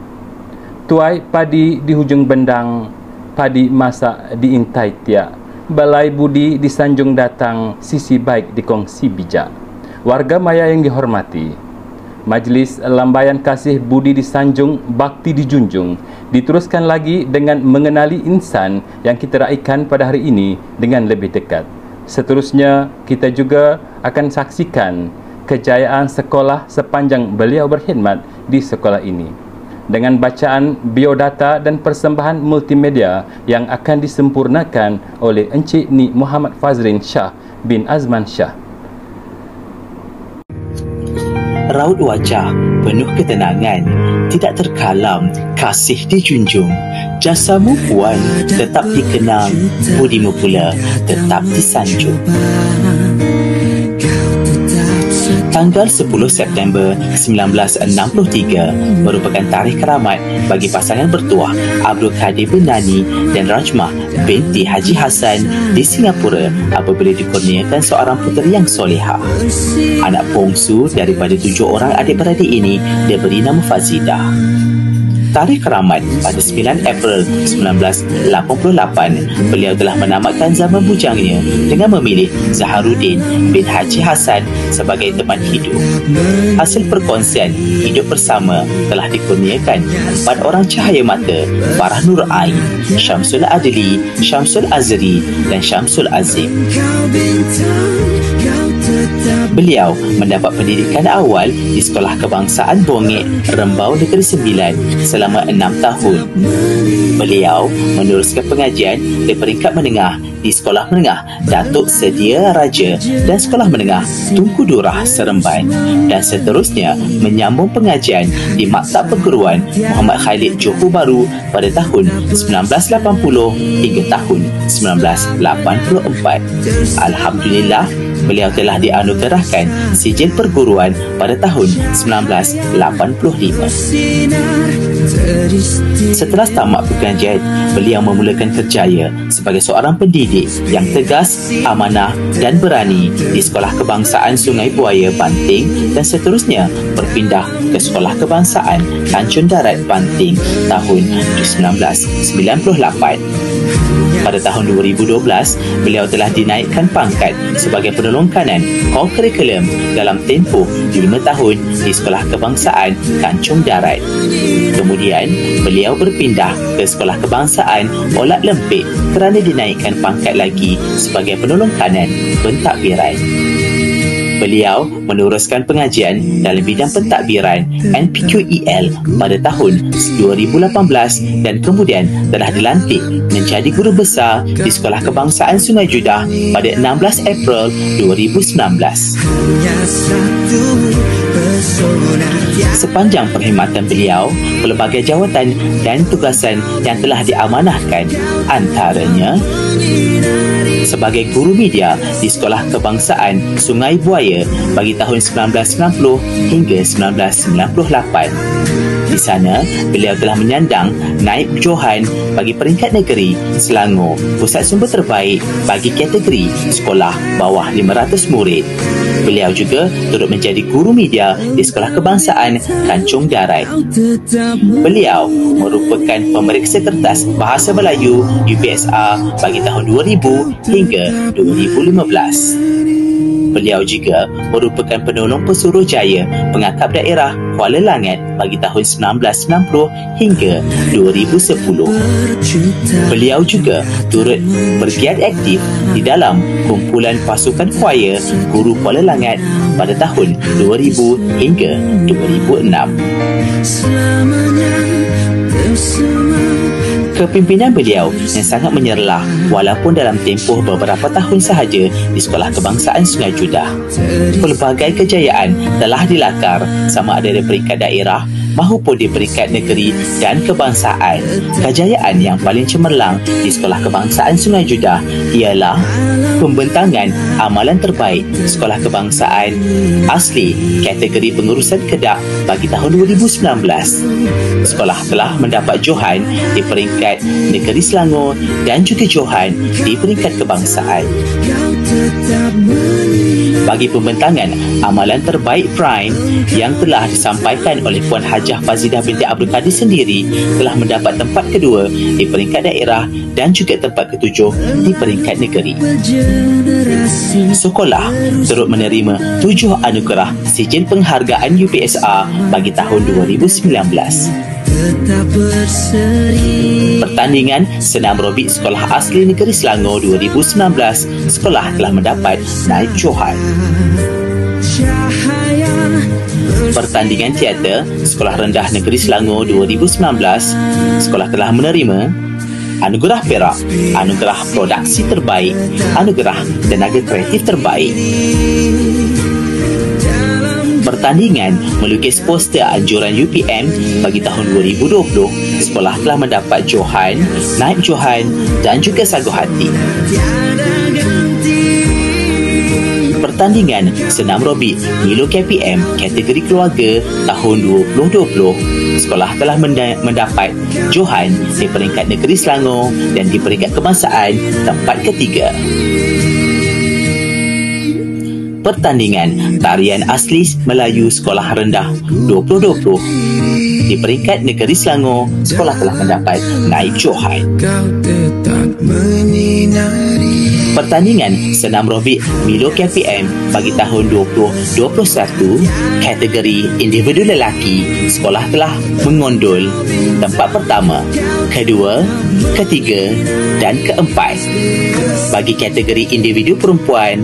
Tuai padi di hujung bendang, padi masak diintai tiak, balai budi disanjung datang, sisi baik dikongsi bijak. Warga maya yang dihormati, majlis lambaian kasih budi disanjung, bakti dijunjung. Diteruskan lagi dengan mengenali insan yang kita raikan pada hari ini dengan lebih dekat. Seterusnya, kita juga akan saksikan kejayaan sekolah sepanjang beliau berkhidmat di sekolah ini, dengan bacaan biodata dan persembahan multimedia yang akan disempurnakan oleh Encik Ni Muhammad Fazrin Shah bin Azman Shah. Raut wajah penuh ketenangan, tidak terkalam, kasih dijunjung. Jasamu puan tetap dikenang, budimu pula tetap disanjung. Tanggal 10 September 1963 merupakan tarikh keramat bagi pasangan bertuah Abdul Kadir bin Nani dan Rajmah binti Haji Hassan di Singapura apabila dikurniakan seorang puteri yang solehah. Anak bongsu daripada 7 orang adik-beradik ini diberi nama Fazidah. Tarikh keramat pada 9 April 1988, beliau telah menamatkan zaman bujangnya dengan memilih Zaharuddin bin Haji Hassan sebagai teman hidup. Hasil perkongsian hidup bersama telah dikurniakan 4 orang cahaya mata, Farah Nur Ain, Syamsul Adli, Syamsul Azri dan Syamsul Azim. Beliau mendapat pendidikan awal di Sekolah Kebangsaan Bongek, Rembau Negeri Sembilan selama 6 tahun. Beliau meneruskan pengajian di peringkat menengah di Sekolah Menengah Datuk Sedia Raja dan Sekolah Menengah Tunku Durrah Seremban, dan seterusnya menyambung pengajian di Maktab Perguruan Muhammad Khalid Johor Bahru pada tahun 1980 hingga tahun 1984. Alhamdulillah, beliau telah dianugerahkan sijil perguruan pada tahun 1985. Setelah tamat pengajian, beliau memulakan kerjaya sebagai seorang pendidik yang tegas, amanah dan berani di Sekolah Kebangsaan Sungai Buaya, Banting, dan seterusnya berpindah ke Sekolah Kebangsaan Tanjung Darat, Banting tahun 1998. Pada tahun 2012, beliau telah dinaikkan pangkat sebagai penolong kanan co-curriculum dalam tempoh 5 tahun di Sekolah Kebangsaan Tanjung Darat. Kemudian, beliau berpindah ke Sekolah Kebangsaan Olat Lempik kerana dinaikkan pangkat lagi sebagai penolong kanan pentadbiran. Beliau meneruskan pengajian dalam bidang pentadbiran NPQEL pada tahun 2018 dan kemudian telah dilantik menjadi guru besar di Sekolah Kebangsaan Sungai Judah pada 16 April 2019. Sepanjang perkhidmatan beliau, pelbagai jawatan dan tugasan yang telah diamanahkan, antaranya sebagai guru media di Sekolah Kebangsaan Sungai Buaya bagi tahun 1990 hingga 1998. Di sana, beliau telah menyandang Naib Johan bagi peringkat negeri Selangor, pusat sumber terbaik bagi kategori sekolah bawah 500 murid. Beliau juga turut menjadi guru media di Sekolah Kebangsaan Tanjung Darat. Beliau merupakan pemeriksa kertas Bahasa Melayu UPSR bagi tahun 2000 hingga 2015. Beliau juga merupakan penolong Pesuruhjaya Pengakap Daerah Kuala Langat bagi tahun 1990 hingga 2010. Beliau juga turut bergiat aktif di dalam kumpulan pasukan choir Guru Kuala Langat pada tahun 2000 hingga 2006. Kepimpinan beliau yang sangat menyerlah walaupun dalam tempoh beberapa tahun sahaja di Sekolah Kebangsaan Sungai Judah. Pelbagai kejayaan telah dilakar sama ada dari peringkat daerah, mahupun di peringkat negeri dan kebangsaan. Kejayaan yang paling cemerlang di Sekolah Kebangsaan Sungai Judah ialah pembentangan amalan terbaik Sekolah Kebangsaan Asli kategori pengurusan Kedah bagi tahun 2019. Sekolah telah mendapat Johan di peringkat Negeri Selangor dan juga Johan di peringkat kebangsaan. Bagi pembentangan amalan terbaik Prime yang telah disampaikan oleh Puan Hajah Fazidah binti Abdul Kadir sendiri telah mendapat tempat kedua di peringkat daerah dan juga tempat ketujuh di peringkat negeri. Sekolah turut menerima 7 anugerah sijil penghargaan UPSR bagi tahun 2019. Pertandingan senam robik Sekolah Asli Negeri Selangor 2019, sekolah telah mendapat naib Johan. Pertandingan teater Sekolah Rendah Negeri Selangor 2019, sekolah telah menerima anugerah perak, anugerah produksi terbaik, anugerah tenaga kreatif terbaik. Pertandingan melukis poster anjuran UPM bagi tahun 2020, sekolah telah mendapat Johan, naib Johan dan juga sagu hati. Pertandingan senam robik Milo KPM kategori keluarga tahun 2020, sekolah telah mendapat Johan di peringkat Negeri Selangor dan di peringkat kebangsaan tempat ketiga. Pertandingan Tarian Asli Melayu Sekolah Rendah 2020, di peringkat Negeri Selangor, sekolah telah mendapat naib Johan. Pertandingan senam robik Milo KPM bagi tahun 2021 kategori individu lelaki, sekolah telah mengondol tempat pertama, kedua, ketiga dan keempat. Bagi kategori individu perempuan,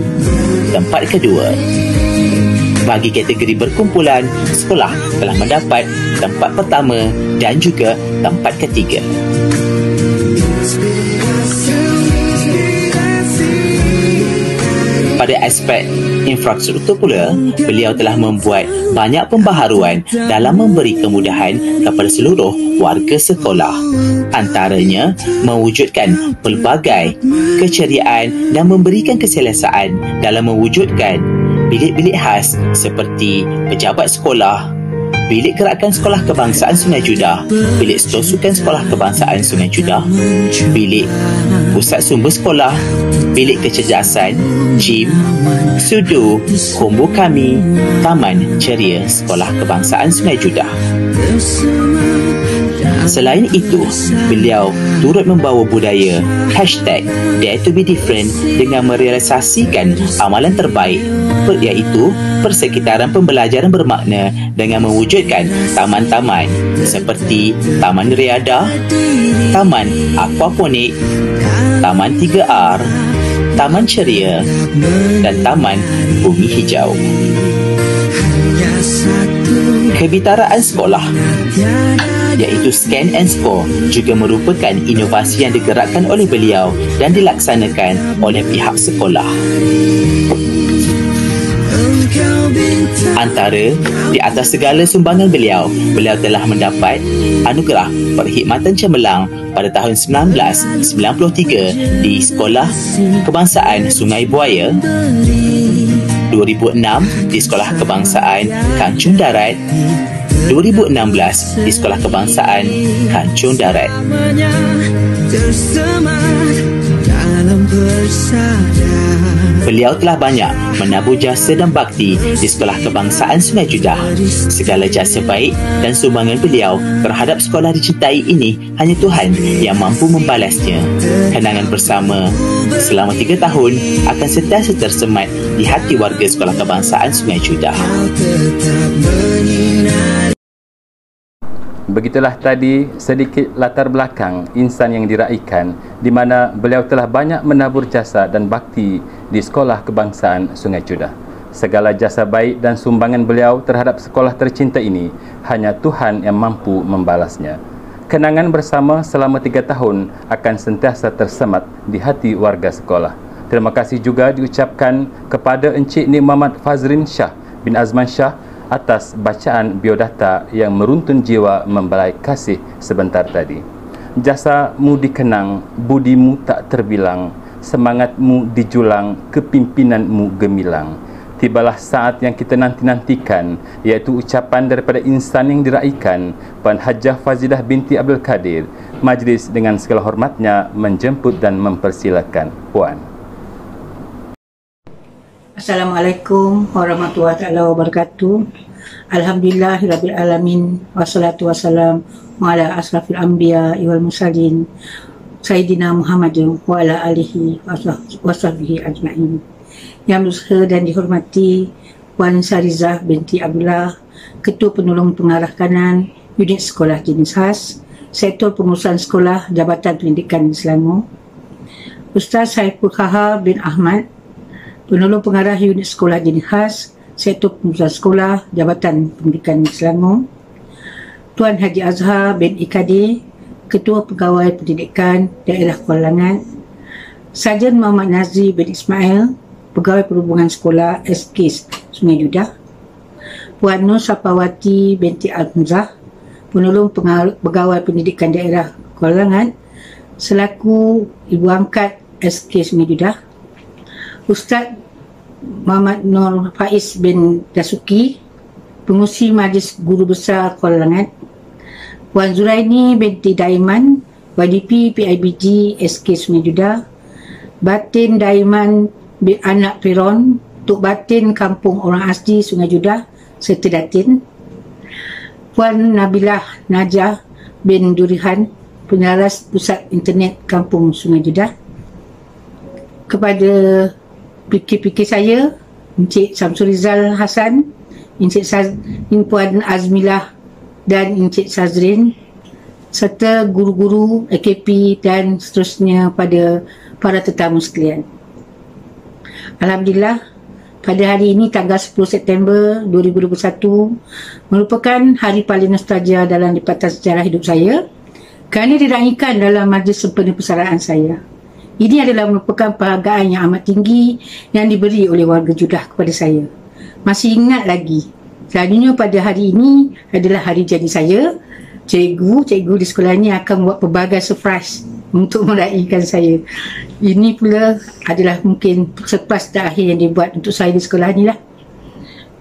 tempat kedua. Bagi kategori berkumpulan, sekolah telah mendapat tempat pertama dan juga tempat ketiga. Pada aspek infrastruktur pula, beliau telah membuat banyak pembaharuan dalam memberi kemudahan kepada seluruh warga sekolah. Antaranya, mewujudkan pelbagai keceriaan dan memberikan keselesaan dalam mewujudkan bilik-bilik khas seperti pejabat sekolah, bilik gerakan Sekolah Kebangsaan Sungai Judah, bilik stor sukan Sekolah Kebangsaan Sungai Judah, bilik pusat sumber sekolah, bilik kecerdasan, gym, sudu, kombo kami, taman ceria Sekolah Kebangsaan Sungai Judah. Selain itu, beliau turut membawa budaya #DareToBeDifferent dengan merealisasikan amalan terbaik, iaitu persekitaran pembelajaran bermakna dengan mewujudkan taman-taman seperti Taman Riadah, Taman Aquaponik, Taman 3R, Taman Ceria dan Taman Bumi Hijau. Kebitaraan sekolah, iaitu Scan and Score, juga merupakan inovasi yang digerakkan oleh beliau dan dilaksanakan oleh pihak sekolah. Antara di atas segala sumbangan beliau telah mendapat anugerah Perkhidmatan Cemerlang pada tahun 1993 di Sekolah Kebangsaan Sungai Buaya, 2006 di Sekolah Kebangsaan Kancung Darat, 2016 di Sekolah Kebangsaan Kancung Darat. Beliau telah banyak menabur jasa dan bakti di Sekolah Kebangsaan Sungai Judah. Segala jasa baik dan sumbangan beliau terhadap sekolah dicintai ini hanya Tuhan yang mampu membalasnya. Kenangan bersama selama 3 tahun akan sentiasa tersemat di hati warga Sekolah Kebangsaan Sungai Judah. Begitulah tadi sedikit latar belakang insan yang diraikan, di mana beliau telah banyak menabur jasa dan bakti di Sekolah Kebangsaan Sungai Judah. Segala jasa baik dan sumbangan beliau terhadap sekolah tercinta ini hanya Tuhan yang mampu membalasnya. Kenangan bersama selama 3 tahun akan sentiasa tersemat di hati warga sekolah. Terima kasih juga diucapkan kepada Encik Nik Muhammad Fazrin Shah bin Azman Shah, atas bacaan biodata yang meruntun jiwa membelai kasih sebentar tadi. Jasamu dikenang, budimu tak terbilang, semangatmu dijulang, kepimpinanmu gemilang. Tibalah saat yang kita nanti-nantikan, iaitu ucapan daripada insan yang diraikan, Puan Hajah Fazidah binti Abdul Kadir. Majlis dengan segala hormatnya menjemput dan mempersilakan Puan. Assalamualaikum warahmatullahi wabarakatuh. Alhamdulillahirabbil alamin, wassalatu wassalam ala asrafil anbiya wal mursalin Sayyidina Muhammadin wa ala alihi wasahbihi ajma'in. Yang bersahabat dan dihormati Puan Sarizah binti Abdullah, Ketua Penolong Pengarah Kanan Unit Sekolah Jenis Khas, Sektor Pengurusan Sekolah Jabatan Pendidikan Selangor. Ustaz Saiful Khahar bin Ahmad, Penolong Pengarah Unit Sekolah Jenis Khas, Sektor Pengurusan Sekolah Jabatan Pendidikan Selangor. Tuan Haji Azhar bin Ikadi, Ketua Pegawai Pendidikan Daerah Kuala Langat. Sarjan Muhammad Nazri bin Ismail, Pegawai Perhubungan Sekolah SK Sungai Judah. Puan Nur Sapawati binti Al-Hamzah, Penolong Pegawai Pendidikan Daerah Kuala Langat, selaku Ibu Angkat SK Sungai Judah. Ustaz Muhammad Nur Faiz bin Dasuki, Pengurusi Majlis Guru Besar Kuala Langat. Puan Zuraini binti Daiman, YDP PIBG SK Sungai Judah. Batin Daiman bin anak Peron, Tok Batin Kampung Orang Asli Sungai Judah serta Datin. Puan Nabilah Najah bin Durihan, Pengaras Pusat Internet Kampung Sungai Judah. Kepada pikir-pikir saya, Encik Samsul Rizal Hassan, Puan Azmilah dan Encik Sazrin, serta guru-guru AKP dan seterusnya pada para tetamu sekalian. Alhamdulillah, pada hari ini tanggal 10 September 2021 merupakan hari paling nostalgia dalam lipatan sejarah hidup saya kerana diraikan dalam majlis sempena persaraan saya. Ini adalah merupakan penghargaan yang amat tinggi yang diberi oleh warga Judah kepada saya. Masih ingat lagi, selalunya pada hari ini adalah hari jadi saya. Cikgu di sekolah ini akan buat pelbagai surprise untuk meraihkan saya. Ini pula adalah mungkin surprise terakhir yang dibuat untuk saya di sekolah ni lah.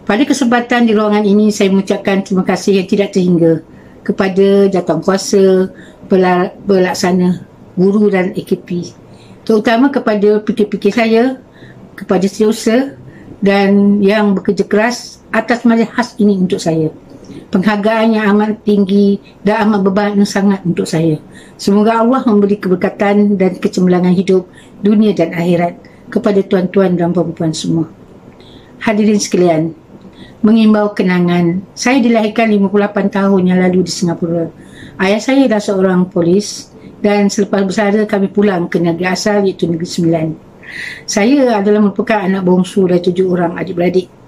Pada kesempatan di ruangan ini, saya mengucapkan terima kasih yang tidak terhingga kepada jawatankuasa, pelaksana, guru dan AKP. Terutama kepada pikir-pikir saya, kepada setiausaha dan yang bekerja keras atas majlis khas ini untuk saya. Penghargaan yang amat tinggi dan amat bermakna sangat untuk saya. Semoga Allah memberi keberkatan dan kecemerlangan hidup dunia dan akhirat kepada tuan-tuan dan puan-puan semua. Hadirin sekalian, mengimbau kenangan, saya dilahirkan 58 tahun yang lalu di Singapura. Ayah saya adalah seorang polis dan selepas bersara kami pulang ke negeri asal iaitu Negeri Sembilan. Saya adalah merupakan anak bongsu dari 7 orang adik-beradik.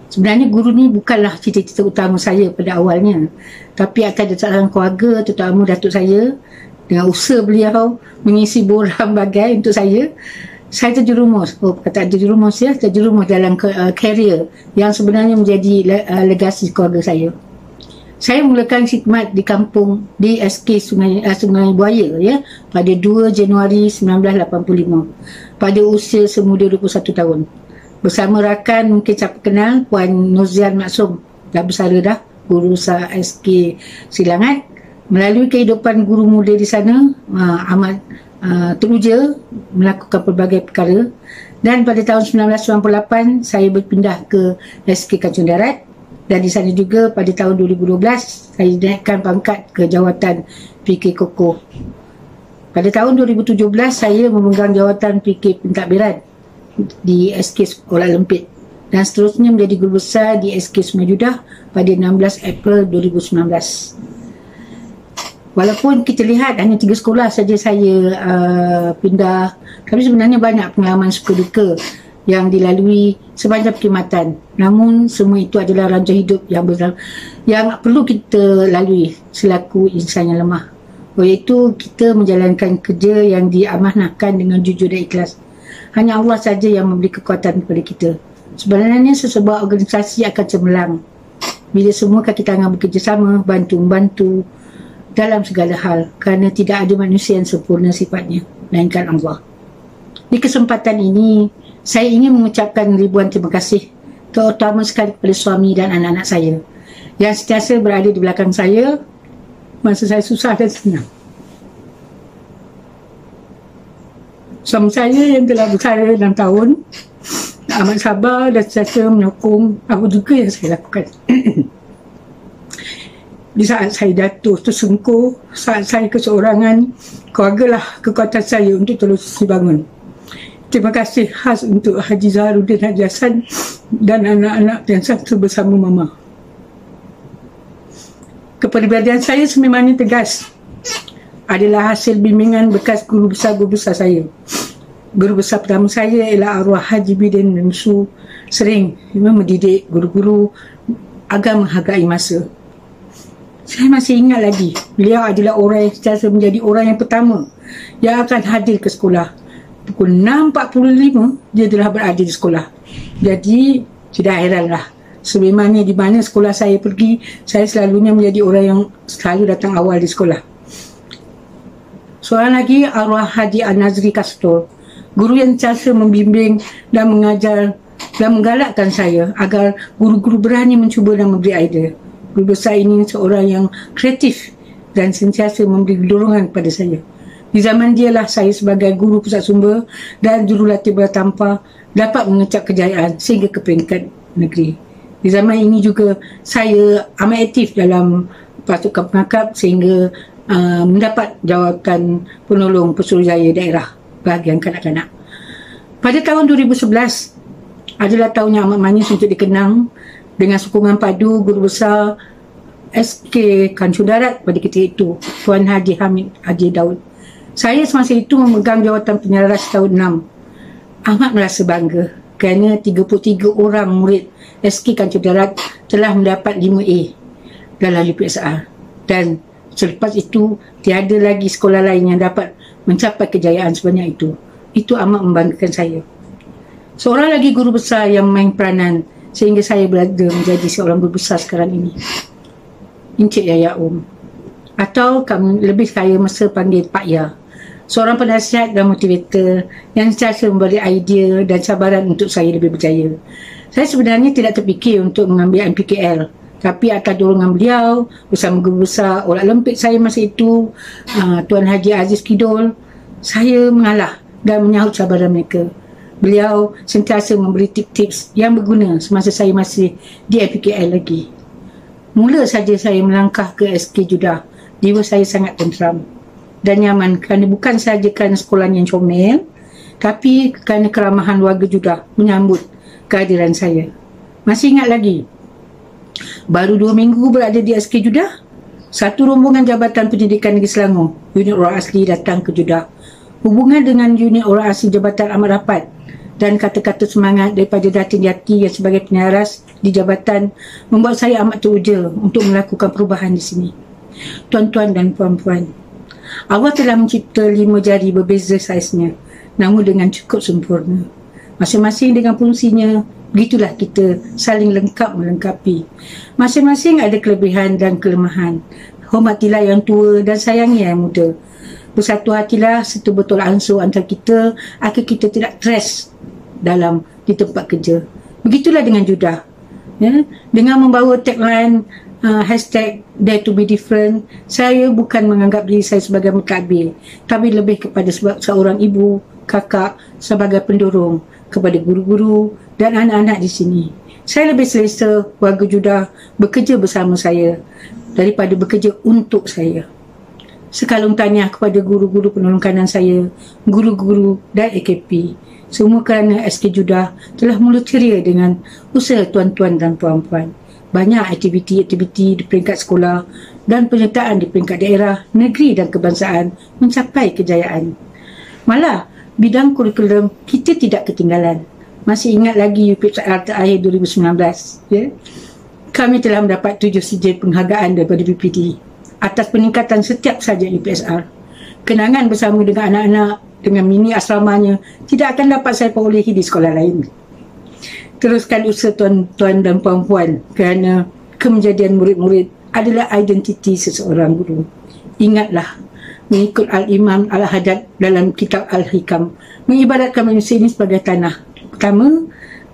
Sebenarnya guru ni bukanlah cita-cita utama saya pada awalnya, tapi atas dasar keluarga, terutama datuk saya, dengan usaha beliau mengisi borang bagai untuk saya terjerumus, terjerumus dalam karier yang sebenarnya menjadi legasi keluarga saya. Saya mulakan khidmat di kampung di SK Sungai Buaya pada 2 Januari 1985 pada usia semuda 21 tahun. Bersama rakan mungkin siapa kenal Puan Nurzian Maksum, dah bersara dah, guru besar SK Silangat. Melalui kehidupan guru muda di sana, amat teruja melakukan pelbagai perkara. Dan pada tahun 1998 saya berpindah ke SK Kancung Darat, dan di sana juga pada tahun 2012 saya dinaikkan pangkat ke jawatan PK Koko. Pada tahun 2017 saya memegang jawatan PK Pentadbiran di SK Kuala Lempit dan seterusnya menjadi guru besar di SK Sungai Judah pada 16 April 2019. Walaupun kita lihat hanya 3 sekolah saja saya pindah, tapi sebenarnya banyak pengalaman suka duka yang dilalui sepanjang perkhidmatan. Namun semua itu adalah ranjau hidup yang perlu kita lalui selaku insan yang lemah, iaitu kita menjalankan kerja yang diamanahkan dengan jujur dan ikhlas. Hanya Allah saja yang memberi kekuatan kepada kita. Sebenarnya sesebuah organisasi akan cemerlang bila semua kaki tangan bekerjasama, bantu-membantu dalam segala hal, kerana tidak ada manusia yang sempurna sifatnya, melainkan Allah. Di kesempatan ini, saya ingin mengucapkan ribuan terima kasih, terutama sekali kepada suami dan anak-anak saya yang sentiasa berada di belakang saya masa saya susah dan senang. Suami saya yang telah bersara 6 tahun amat sabar dan sentiasa menyokong apa juga yang saya lakukan. Di saat saya jatuh tersungkur, saat saya keseorangan, keluargalah kekuatan saya untuk terus dibangun. Terima kasih khas untuk Haji Zaharuddin Haji Hassan dan anak-anak yang satu bersama Mama. Kepribadian saya sememangnya tegas adalah hasil bimbingan bekas guru besar saya. Guru besar pertama saya ialah arwah Haji Bidin Musu, sering mendidik guru-guru agar menghargai masa. Saya masih ingat lagi, beliau adalah orang yang sentiasa menjadi orang yang pertama yang akan hadir ke sekolah. Pukul 6.45 dia telah berada di sekolah. Jadi tidak heranlah, sememangnya di mana sekolah saya pergi, saya selalunya menjadi orang yang selalu datang awal di sekolah. Seorang lagi arwah Haji An-Nazri Kastor, guru yang sentiasa membimbing dan mengajar dan menggalakkan saya agar guru-guru berani mencuba dan memberi idea. Guru besar ini seorang yang kreatif dan sentiasa memberi dorongan kepada saya. Di zaman dialah saya sebagai guru pusat sumber dan jurulatih bola tampar dapat mengecap kejayaan sehingga ke peringkat negeri. Di zaman ini juga saya amat aktif dalam pasukan pengakap sehingga mendapat jawatan penolong Pesuruhjaya daerah bahagian kanak-kanak. Pada tahun 2011 adalah tahun yang amat manis untuk dikenang dengan sokongan padu guru besar SK Kancung Darat pada ketika itu, Tuan Haji Hamid Haji Daud. Saya semasa itu memegang jawatan penyaras tahun 6. Amat merasa bangga kerana 33 orang murid SK Kancung Darat telah mendapat 5A dalam UPSR, dan selepas itu tiada lagi sekolah lain yang dapat mencapai kejayaan sebanyak itu. Itu amat membanggakan saya. Seorang lagi guru besar yang main peranan sehingga saya berada menjadi seorang guru besar sekarang ini, Encik Yaya atau kami lebih kaya masa panggil Pak Ya. Seorang penasihat dan motivator yang sentiasa memberi idea dan cabaran untuk saya lebih berjaya. Saya sebenarnya tidak terfikir untuk mengambil MPKL, tapi atas dorongan beliau bersama guru besar Olimpik saya masa itu, Tuan Haji Aziz Kidul, saya mengalah dan menyahut cabaran mereka. Beliau sentiasa memberi tips-tips yang berguna semasa saya masih di MPKL lagi. Mula saja saya melangkah ke SK Judah, jiwa saya sangat tenteram dan nyaman kerana bukan sahaja kerana sekolahnya yang comel, tapi kerana keramahan warga Judah menyambut kehadiran saya. Masih ingat lagi, baru 2 minggu berada di SK Judah, satu rombongan Jabatan Pendidikan Negeri Selangor, unit orang asli datang ke Judah. Hubungan dengan unit orang asli jabatan amat rapat dan kata-kata semangat daripada Datin Yati yang sebagai penyaras di jabatan membuat saya amat teruja untuk melakukan perubahan di sini. Tuan-tuan dan puan-puan, Allah telah mencipta 5 jari berbeza saiznya, namun dengan cukup sempurna. Masing-masing dengan fungsinya, begitulah kita saling lengkap melengkapi. Masing-masing ada kelebihan dan kelemahan. Hormatilah yang tua dan sayangi yang muda. Bersatu hatilah serta betul ansur antara kita agar kita tidak stres di tempat kerja. Begitulah dengan Judah. Ya? Dengan membawa tagline hashtag Dare to be different, saya bukan menganggap diri saya sebagai mentadbir, tapi lebih kepada seorang ibu, kakak, sebagai pendorong kepada guru-guru dan anak-anak di sini. Saya lebih selesa warga Judah bekerja bersama saya daripada bekerja untuk saya. Sekalung tahniah kepada guru-guru penolong kanan saya, guru-guru dan AKP. Semua kerana SK Judah telah mula ceria dengan usaha tuan-tuan dan puan-puan. Banyak aktiviti-aktiviti di peringkat sekolah dan penyertaan di peringkat daerah, negeri dan kebangsaan mencapai kejayaan. Malah, bidang kurikulum kita tidak ketinggalan. Masih ingat lagi UPSR terakhir 2019, ya? Kami telah mendapat 7 sijil penghargaan daripada BPD atas peningkatan setiap saja UPSR. Kenangan bersama dengan anak-anak dengan mini asramanya tidak akan dapat saya perolehi di sekolah lain. Teruskan usaha tuan-tuan dan puan-puan kerana kemenjadian murid-murid adalah identiti seseorang guru. Ingatlah, mengikut Al-Imam Al-Haddad dalam kitab Al-Hikam, mengibaratkan manusia ini sebagai tanah. Pertama,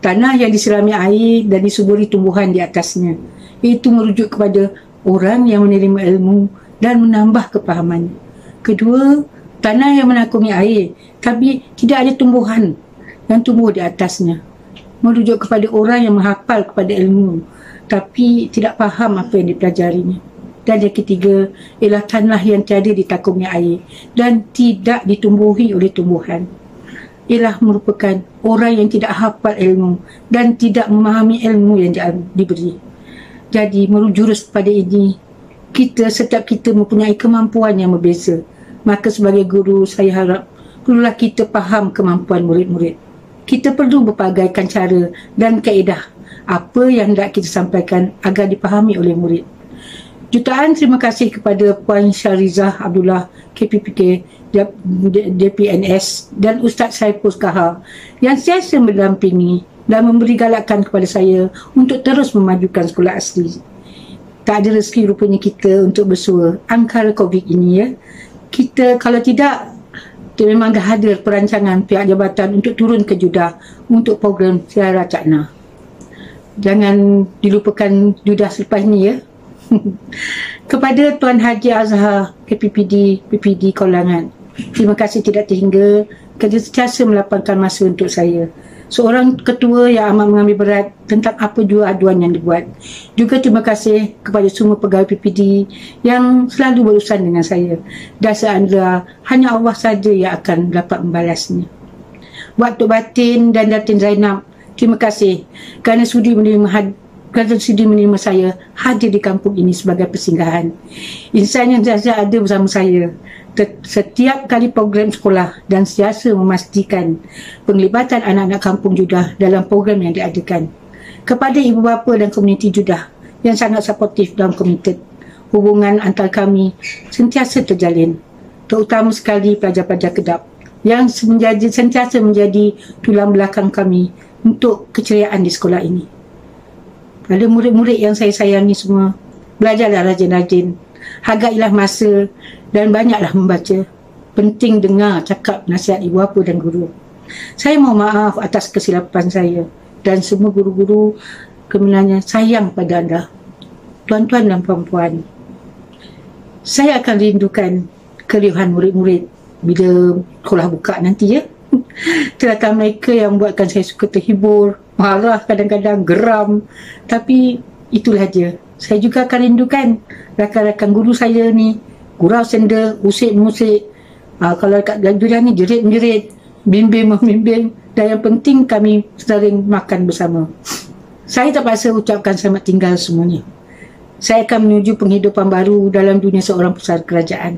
tanah yang disirami air dan disuburi tumbuhan di atasnya. Itu merujuk kepada orang yang menerima ilmu dan menambah kepahamannya. Kedua, tanah yang menakumi air tapi tidak ada tumbuhan yang tumbuh di atasnya, merujuk kepada orang yang menghafal kepada ilmu tapi tidak faham apa yang dipelajarinya. Dan yang ketiga ialah tanah yang tiada ditakumi air dan tidak ditumbuhi oleh tumbuhan, ialah merupakan orang yang tidak hafal ilmu dan tidak memahami ilmu yang diberi. Jadi merujurus pada ini, setiap kita mempunyai kemampuan yang berbeza. Maka sebagai guru, saya harap perlulah kita faham kemampuan murid-murid. Kita perlu berpelbagaikan cara dan kaedah apa yang hendak kita sampaikan agar dipahami oleh murid. Jutaan terima kasih kepada Puan Syarizah Abdullah KPPK DPNS dan Ustaz Saiful Kahar yang sentiasa mendampingi dan memberi galakan kepada saya untuk terus memajukan sekolah asli. Tak ada rezeki rupanya kita untuk bersua angkara COVID ini, ya. Kita kalau tidak, memang dah ada perancangan pihak jabatan untuk turun ke Jeddah untuk program ziarah Cakna. Jangan dilupakan Jeddah selepas ni, ya. Kepada Tuan Haji Azhar PPD Kolangan, terima kasih tidak terhingga kerja sentiasa melapangkan masa untuk saya. Seorang ketua yang amat mengambil berat tentang apa jua aduan yang dibuat. Juga terima kasih kepada semua pegawai PPD yang selalu berurusan dengan saya. Dasar anda, hanya Allah saja yang akan dapat membalasnya. Buat Tok Batin dan Datin Zainab, terima kasih kerana sudi menerima saya hadir di kampung ini sebagai persinggahan. Insan yang sentiasa ada bersama saya setiap kali program sekolah dan sentiasa memastikan penglibatan anak-anak kampung Jeddah dalam program yang diadakan. Kepada ibu bapa dan komuniti Jeddah yang sangat supportif dan komited, hubungan antara kami sentiasa terjalin, terutama sekali pelajar-pelajar Kedah yang sentiasa menjadi tulang belakang kami untuk keceriaan di sekolah ini. Pada murid-murid yang saya sayangi semua, belajarlah rajin-rajin, hargailah masa dan banyaklah membaca. Penting dengar cakap nasihat ibu bapa dan guru. Saya mohon maaf atas kesilapan saya dan semua guru-guru kemenangan sayang pada anda, tuan-tuan dan puan-puan. Saya akan rindukan keriuhan murid-murid bila sekolah buka nanti, ya. Tindakan mereka yang buatkan saya suka terhibur, marah, kadang-kadang geram. Tapi itulah dia. Saya juga akan rindukan rakan-rakan guru saya ni, gurau senda, usik-musik. Kalau kat Jeddah ni jerit-jerit, bimbing-membimbing. Dan yang penting kami sering makan bersama. Saya terpaksa ucapkan selamat tinggal semuanya. Saya akan menuju penghidupan baru dalam dunia seorang pusara kerajaan.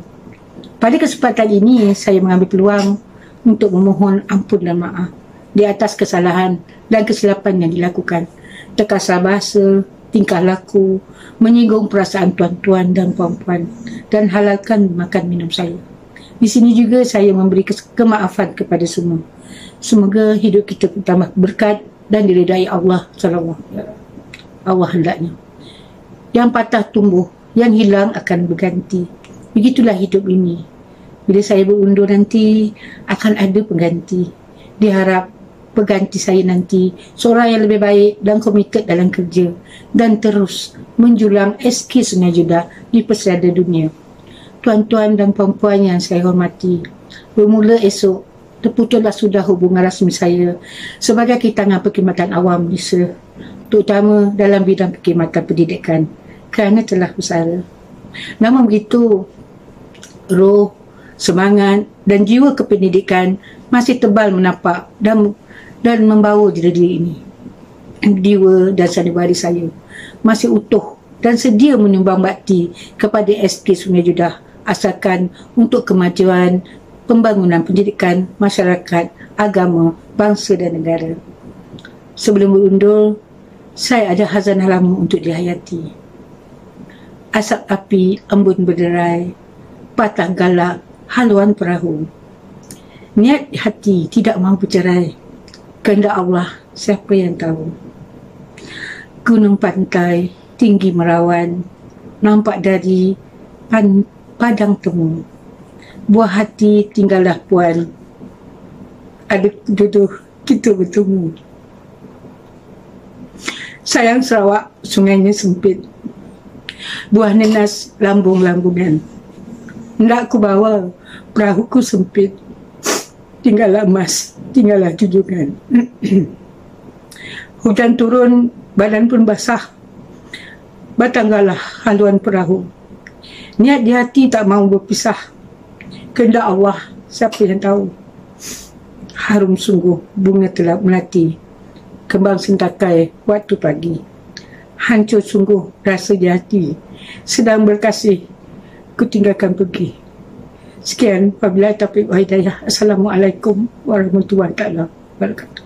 Pada kesempatan ini, saya mengambil peluang untuk memohon ampun dan maaf di atas kesalahan dan kesilapan yang dilakukan. Terkasar bahasa, tingkah laku, menyinggung perasaan tuan-tuan dan puan-puan dan halalkan makan minum saya. Di sini juga saya memberi kemaafan kepada semua. Semoga hidup kita bertambah berkat dan diredai Allah Allah hendaknya. Yang patah tumbuh, yang hilang akan berganti. Begitulah hidup ini. Bila saya berundur nanti, akan ada pengganti. Diharap pengganti saya nanti seorang yang lebih baik dan komited dalam kerja dan terus menjulang SK Sungai Jeddah di pesada dunia. Tuan-tuan dan puan-puan yang saya hormati, bermula esok terputuslah sudah hubungan rasmi saya sebagai Ketangan Perkhidmatan Awam Malaysia, terutama dalam bidang perkhidmatan pendidikan, kerana telah bersara. Namun begitu, roh, semangat dan jiwa kependidikan masih tebal menapak dan membawa diri ini. Jiwa dan sandiwara saya masih utuh dan sedia menyumbang bakti kepada SK Sungai Jeddah asalkan untuk kemajuan pembangunan pendidikan, masyarakat, agama, bangsa dan negara. Sebelum berundur, saya ada khazanah lama untuk dihayati. Asap api, embun berderai, patah galak, haluan perahu. Niat hati tidak mahu bercerai. Kehendak Allah, siapa yang tahu. Gunung pantai, tinggi merawan, nampak dari padang temu. Buah hati tinggallah puan, ada duduk kita bertemu. Sayang Sarawak, sungainya sempit, buah nenas lambung-lambungan. Hendak ku bawa, perahuku sempit, tinggallah emas, tinggallah junjungan. Hujan turun, badan pun basah, bertanggalah haluan perahu. Niat di hati tak mau berpisah, kehendak Allah, siapa yang tahu. Harum sungguh bunga telah melati, kembang sentakai waktu pagi. Hancur sungguh rasa di hati, sedang berkasih ku tinggalkan pergi. Sekian, wabillahi taufiq wal hidayah. Assalamualaikum warahmatullahi wabarakatuh.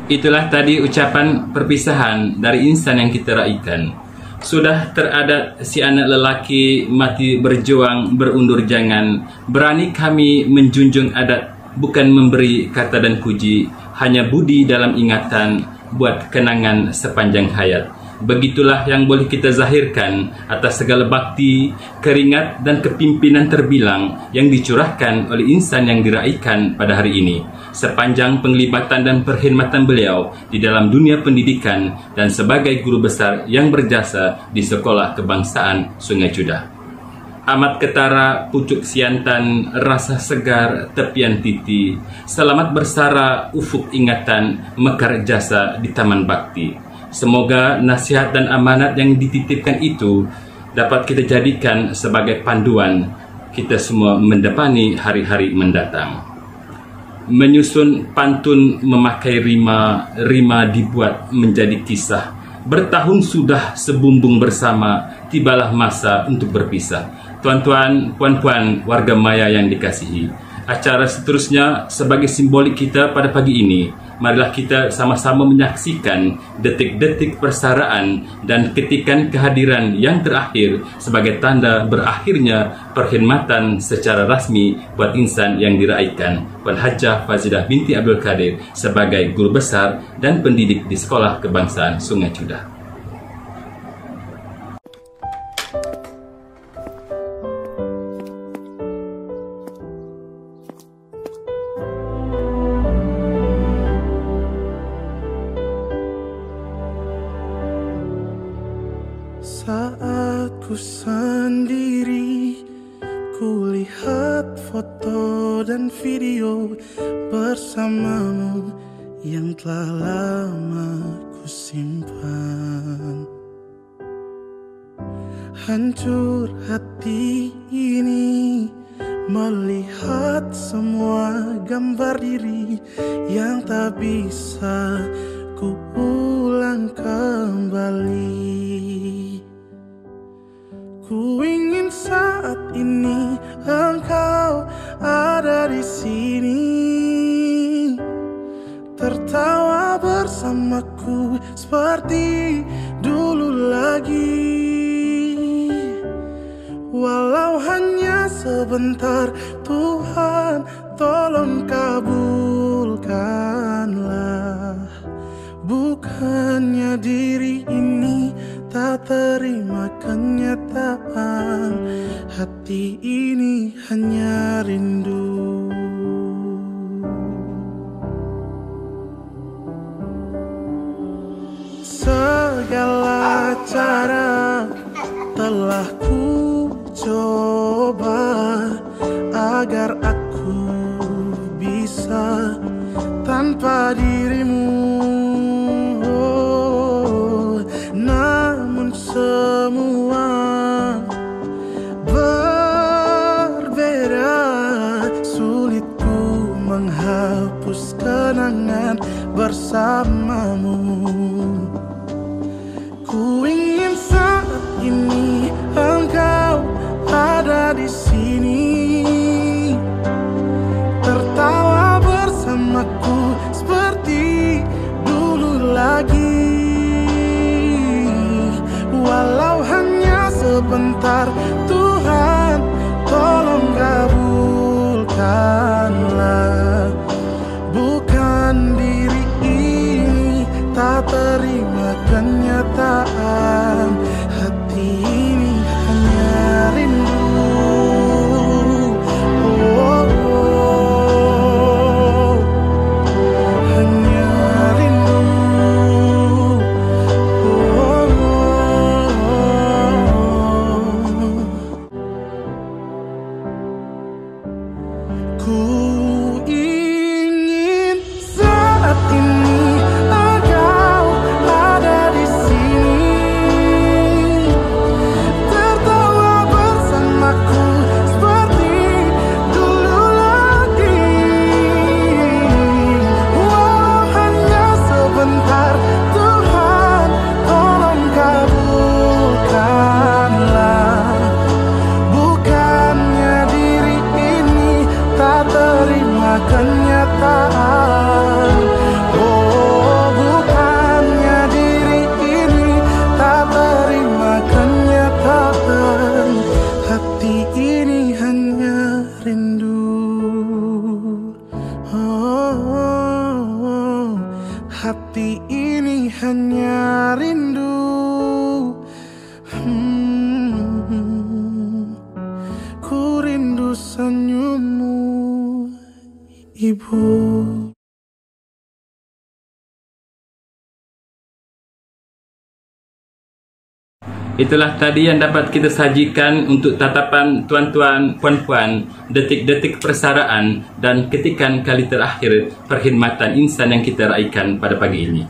Itulah tadi ucapan perpisahan dari insan yang kita raikan. Sudah teradat si anak lelaki mati berjuang berundur jangan. Berani kami menjunjung adat, bukan memberi kata dan puji, hanya budi dalam ingatan buat kenangan sepanjang hayat. Begitulah yang boleh kita zahirkan atas segala bakti, keringat dan kepimpinan terbilang yang dicurahkan oleh insan yang diraikan pada hari ini. Sepanjang penglibatan dan perkhidmatan beliau di dalam dunia pendidikan dan sebagai guru besar yang berjasa di Sekolah Kebangsaan Sungai Judah. Amat ketara pucuk siantan, rasa segar tepian titi, selamat bersara ufuk ingatan, mekar jasa di taman bakti. Semoga nasihat dan amanat yang dititipkan itu dapat kita jadikan sebagai panduan kita semua mendepani hari-hari mendatang. Menyusun pantun memakai rima, rima dibuat menjadi kisah. Bertahun sudah sebumbung bersama, tibalah masa untuk berpisah. Tuan-tuan, puan-puan, warga maya yang dikasihi, acara seterusnya sebagai simbolik kita pada pagi ini. Marilah kita sama-sama menyaksikan detik-detik persaraan dan ketikan kehadiran yang terakhir sebagai tanda berakhirnya perkhidmatan secara rasmi buat insan yang diraikan, Puan Hajah Fazidah binti Abdul Qadir sebagai guru besar dan pendidik di Sekolah Kebangsaan Sungai Judah. Saat ku sendiri, ku lihat foto dan video bersamamu yang telah lama ku simpan. Hancur hati ini melihat semua gambar diri yang tak bisa ku ulang kembali. Ku ingin saat ini engkau ada di sini, tertawa bersamaku seperti dulu lagi. Walau hanya sebentar, Tuhan tolong kabulkanlah. Bukannya diri ini tak terima kenyataan, hati ini hanya rindu. Segala cara telah ku coba agar aku bisa tanpa dirimu. Namun semua berbeda, sulit ku menghapus kenangan bersamamu. Ku ingin saat ini engkau ada di sini, tertawa bersamaku seperti dulu lagi. Walau hanya sebentar, Tuhan tolong kabulkanlah. Bukan diri ini tak menghibur. Itulah tadi yang dapat kita sajikan untuk tatapan tuan-tuan, puan-puan, detik-detik persaraan dan ketikan kali terakhir perkhidmatan insan yang kita raikan pada pagi ini.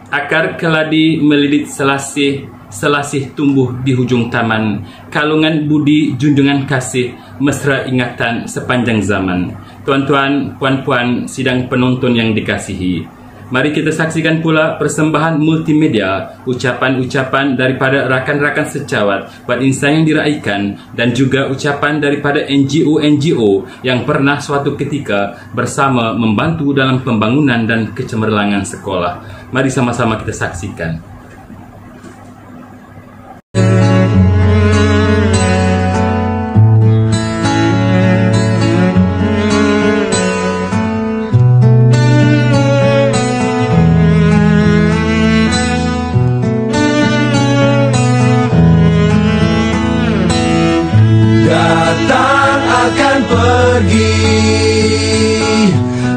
Akar keladi melilit selasih tumbuh di hujung taman, kalungan budi junjungan kasih, mesra ingatan sepanjang zaman. Tuan-tuan, puan-puan, sidang penonton yang dikasihi, mari kita saksikan pula persembahan multimedia, ucapan-ucapan daripada rakan-rakan sejawat buat insan yang diraikan dan juga ucapan daripada NGO-NGO yang pernah suatu ketika bersama membantu dalam pembangunan dan kecemerlangan sekolah. Mari sama-sama kita saksikan.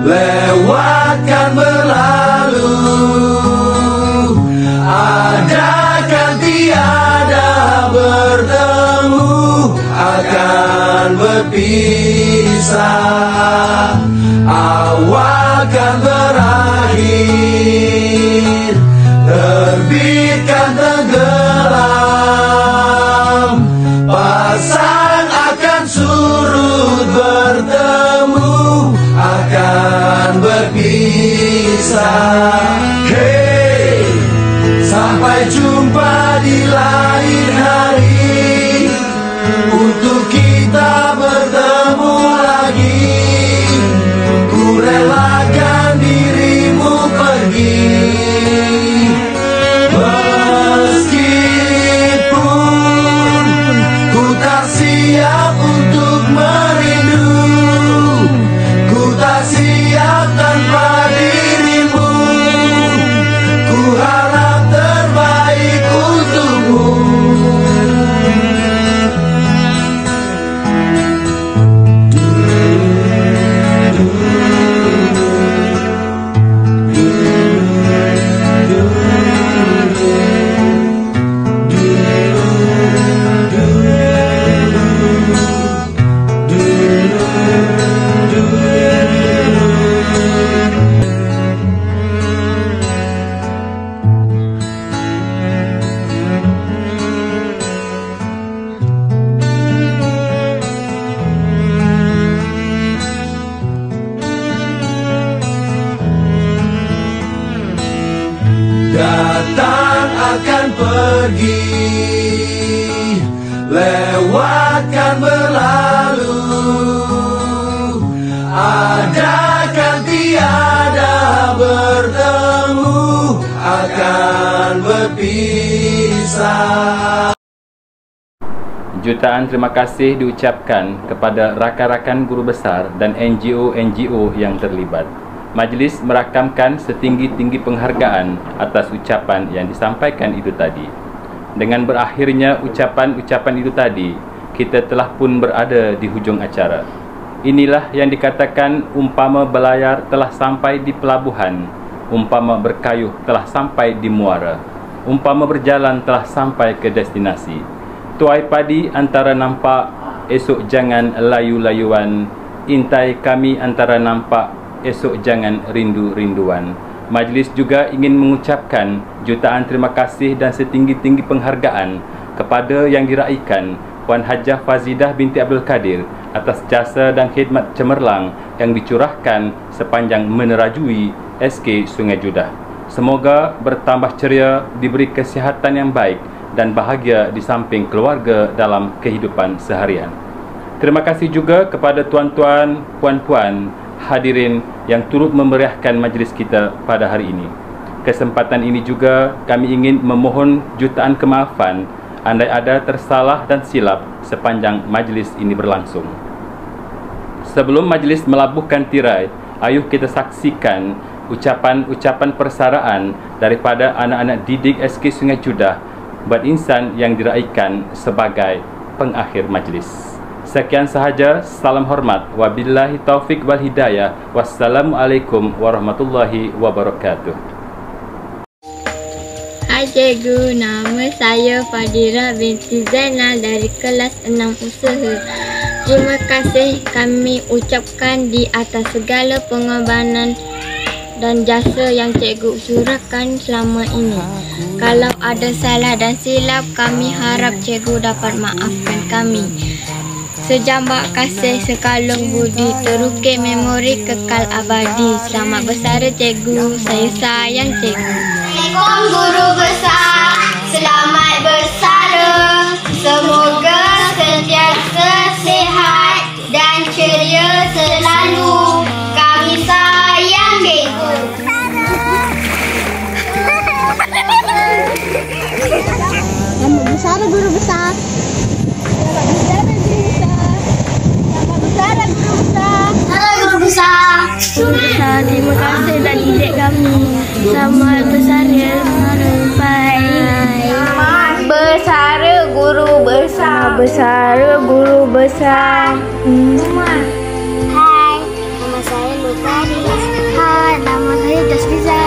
Lewatkan berlalu, adakan tiada bertemu, akan berpisah, awal kan berakhir, terbitkan tenggelam, pasang akan surut bertemu, akan berpisah. Hey, sampai jumpa di lain hari, untuk kita bertemu lagi. Ku relakan dirimu pergi, meskipun ku tak siap untuk merindu, ku tak siap tanpa dirimu, ku harap terbaik untukmu. Datang akan pergi, lewatkan berlalu, adakan tiada bertemu, akan berpisah. Jutaan terima kasih diucapkan kepada rakan-rakan guru besar dan NGO-NGO yang terlibat. Majlis merakamkan setinggi-tinggi penghargaan atas ucapan yang disampaikan itu tadi. Dengan berakhirnya ucapan-ucapan itu tadi, kita telah pun berada di hujung acara. Inilah yang dikatakan umpama belayar telah sampai di pelabuhan, umpama berkayuh telah sampai di muara, umpama berjalan telah sampai ke destinasi. Tuai padi antara nampak, esok jangan layu-layuan, intai kami antara nampak, esok jangan rindu-rinduan. Majlis juga ingin mengucapkan jutaan terima kasih dan setinggi-tinggi penghargaan kepada yang diraikan Puan Hajah Fazidah binti Abdul Kadir atas jasa dan khidmat cemerlang yang dicurahkan sepanjang menerajui SK Sungai Judah. Semoga bertambah ceria, diberi kesihatan yang baik dan bahagia di samping keluarga dalam kehidupan seharian. Terima kasih juga kepada tuan-tuan, puan-puan, hadirin yang turut memeriahkan majlis kita pada hari ini. Kesempatan ini juga kami ingin memohon jutaan kemaafan andai ada tersalah dan silap sepanjang majlis ini berlangsung. Sebelum majlis melabuhkan tirai, ayuh kita saksikan ucapan-ucapan persaraan daripada anak-anak didik SK Sungai Judah buat insan yang diraikan sebagai pengakhir majlis. Sekian sahaja, salam hormat. Wabillahi taufik wal hidayah. Wassalamualaikum warahmatullahi wabarakatuh. Hai cikgu, nama saya Fadira binti Zainal dari kelas 6 usaha. Terima kasih kami ucapkan di atas segala pengorbanan dan jasa yang cikgu usyurahkan selama ini. Kalau ada salah dan silap, kami harap cikgu dapat maafkan kami. Sejambak kasih sekalung budi, terukir memori kekal abadi. Selamat bersara cikgu, saya sayang cikgu. Assalamualaikum guru besar, selamat bersara. Semoga sentiasa sihat dan ceria selalu. Kami sayang cikgu. Selamat bersara guru besar. Halo guru besar. Guru besar, terima kasih dan didik kami. Selamat bersara. Bye. Selamat bersara guru besar. Bersara guru besar. Hai, nama saya Lutari. Hai, nama saya Jasmiza.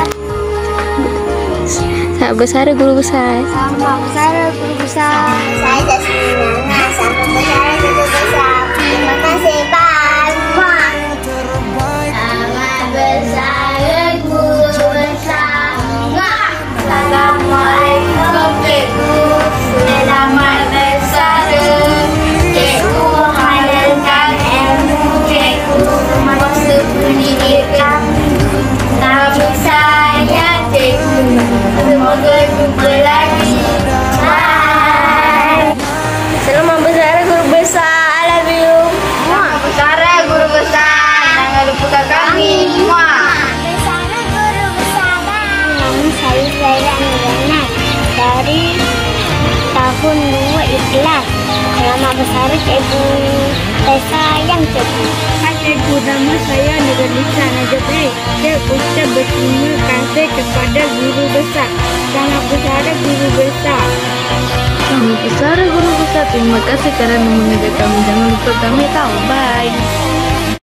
Selamat bersara guru besar. Selamat bersara guru besar. Saya Jasmina. Selamat bersara guru besar. Terima kasih, bye. Selamat bersara guru besar. Assalamualaikum cikgu. Selamat bersara. Cikgu menghadirkan ilmu cikgu masa pendidikan. Kami sayang cikgu. Semoga jumpa lagi. Bye. Selamat bersara guru besar. I love you. Selamat bersara guru besar. Jangan lupakan kami. Bersara guru besar. Nama saya Zaira Nurana dari tahun 2 Selamat bersara cikgu. Saya sayang cikgu. Hai cikgu, nama saya Nurulisa Najabri. Saya ucap berterima kasih kepada guru besar. Selamat bersara guru besar. Selamat bersara guru besar. Terima kasih kerana mengajar kami. Jangan lupa kami tahu. Bye.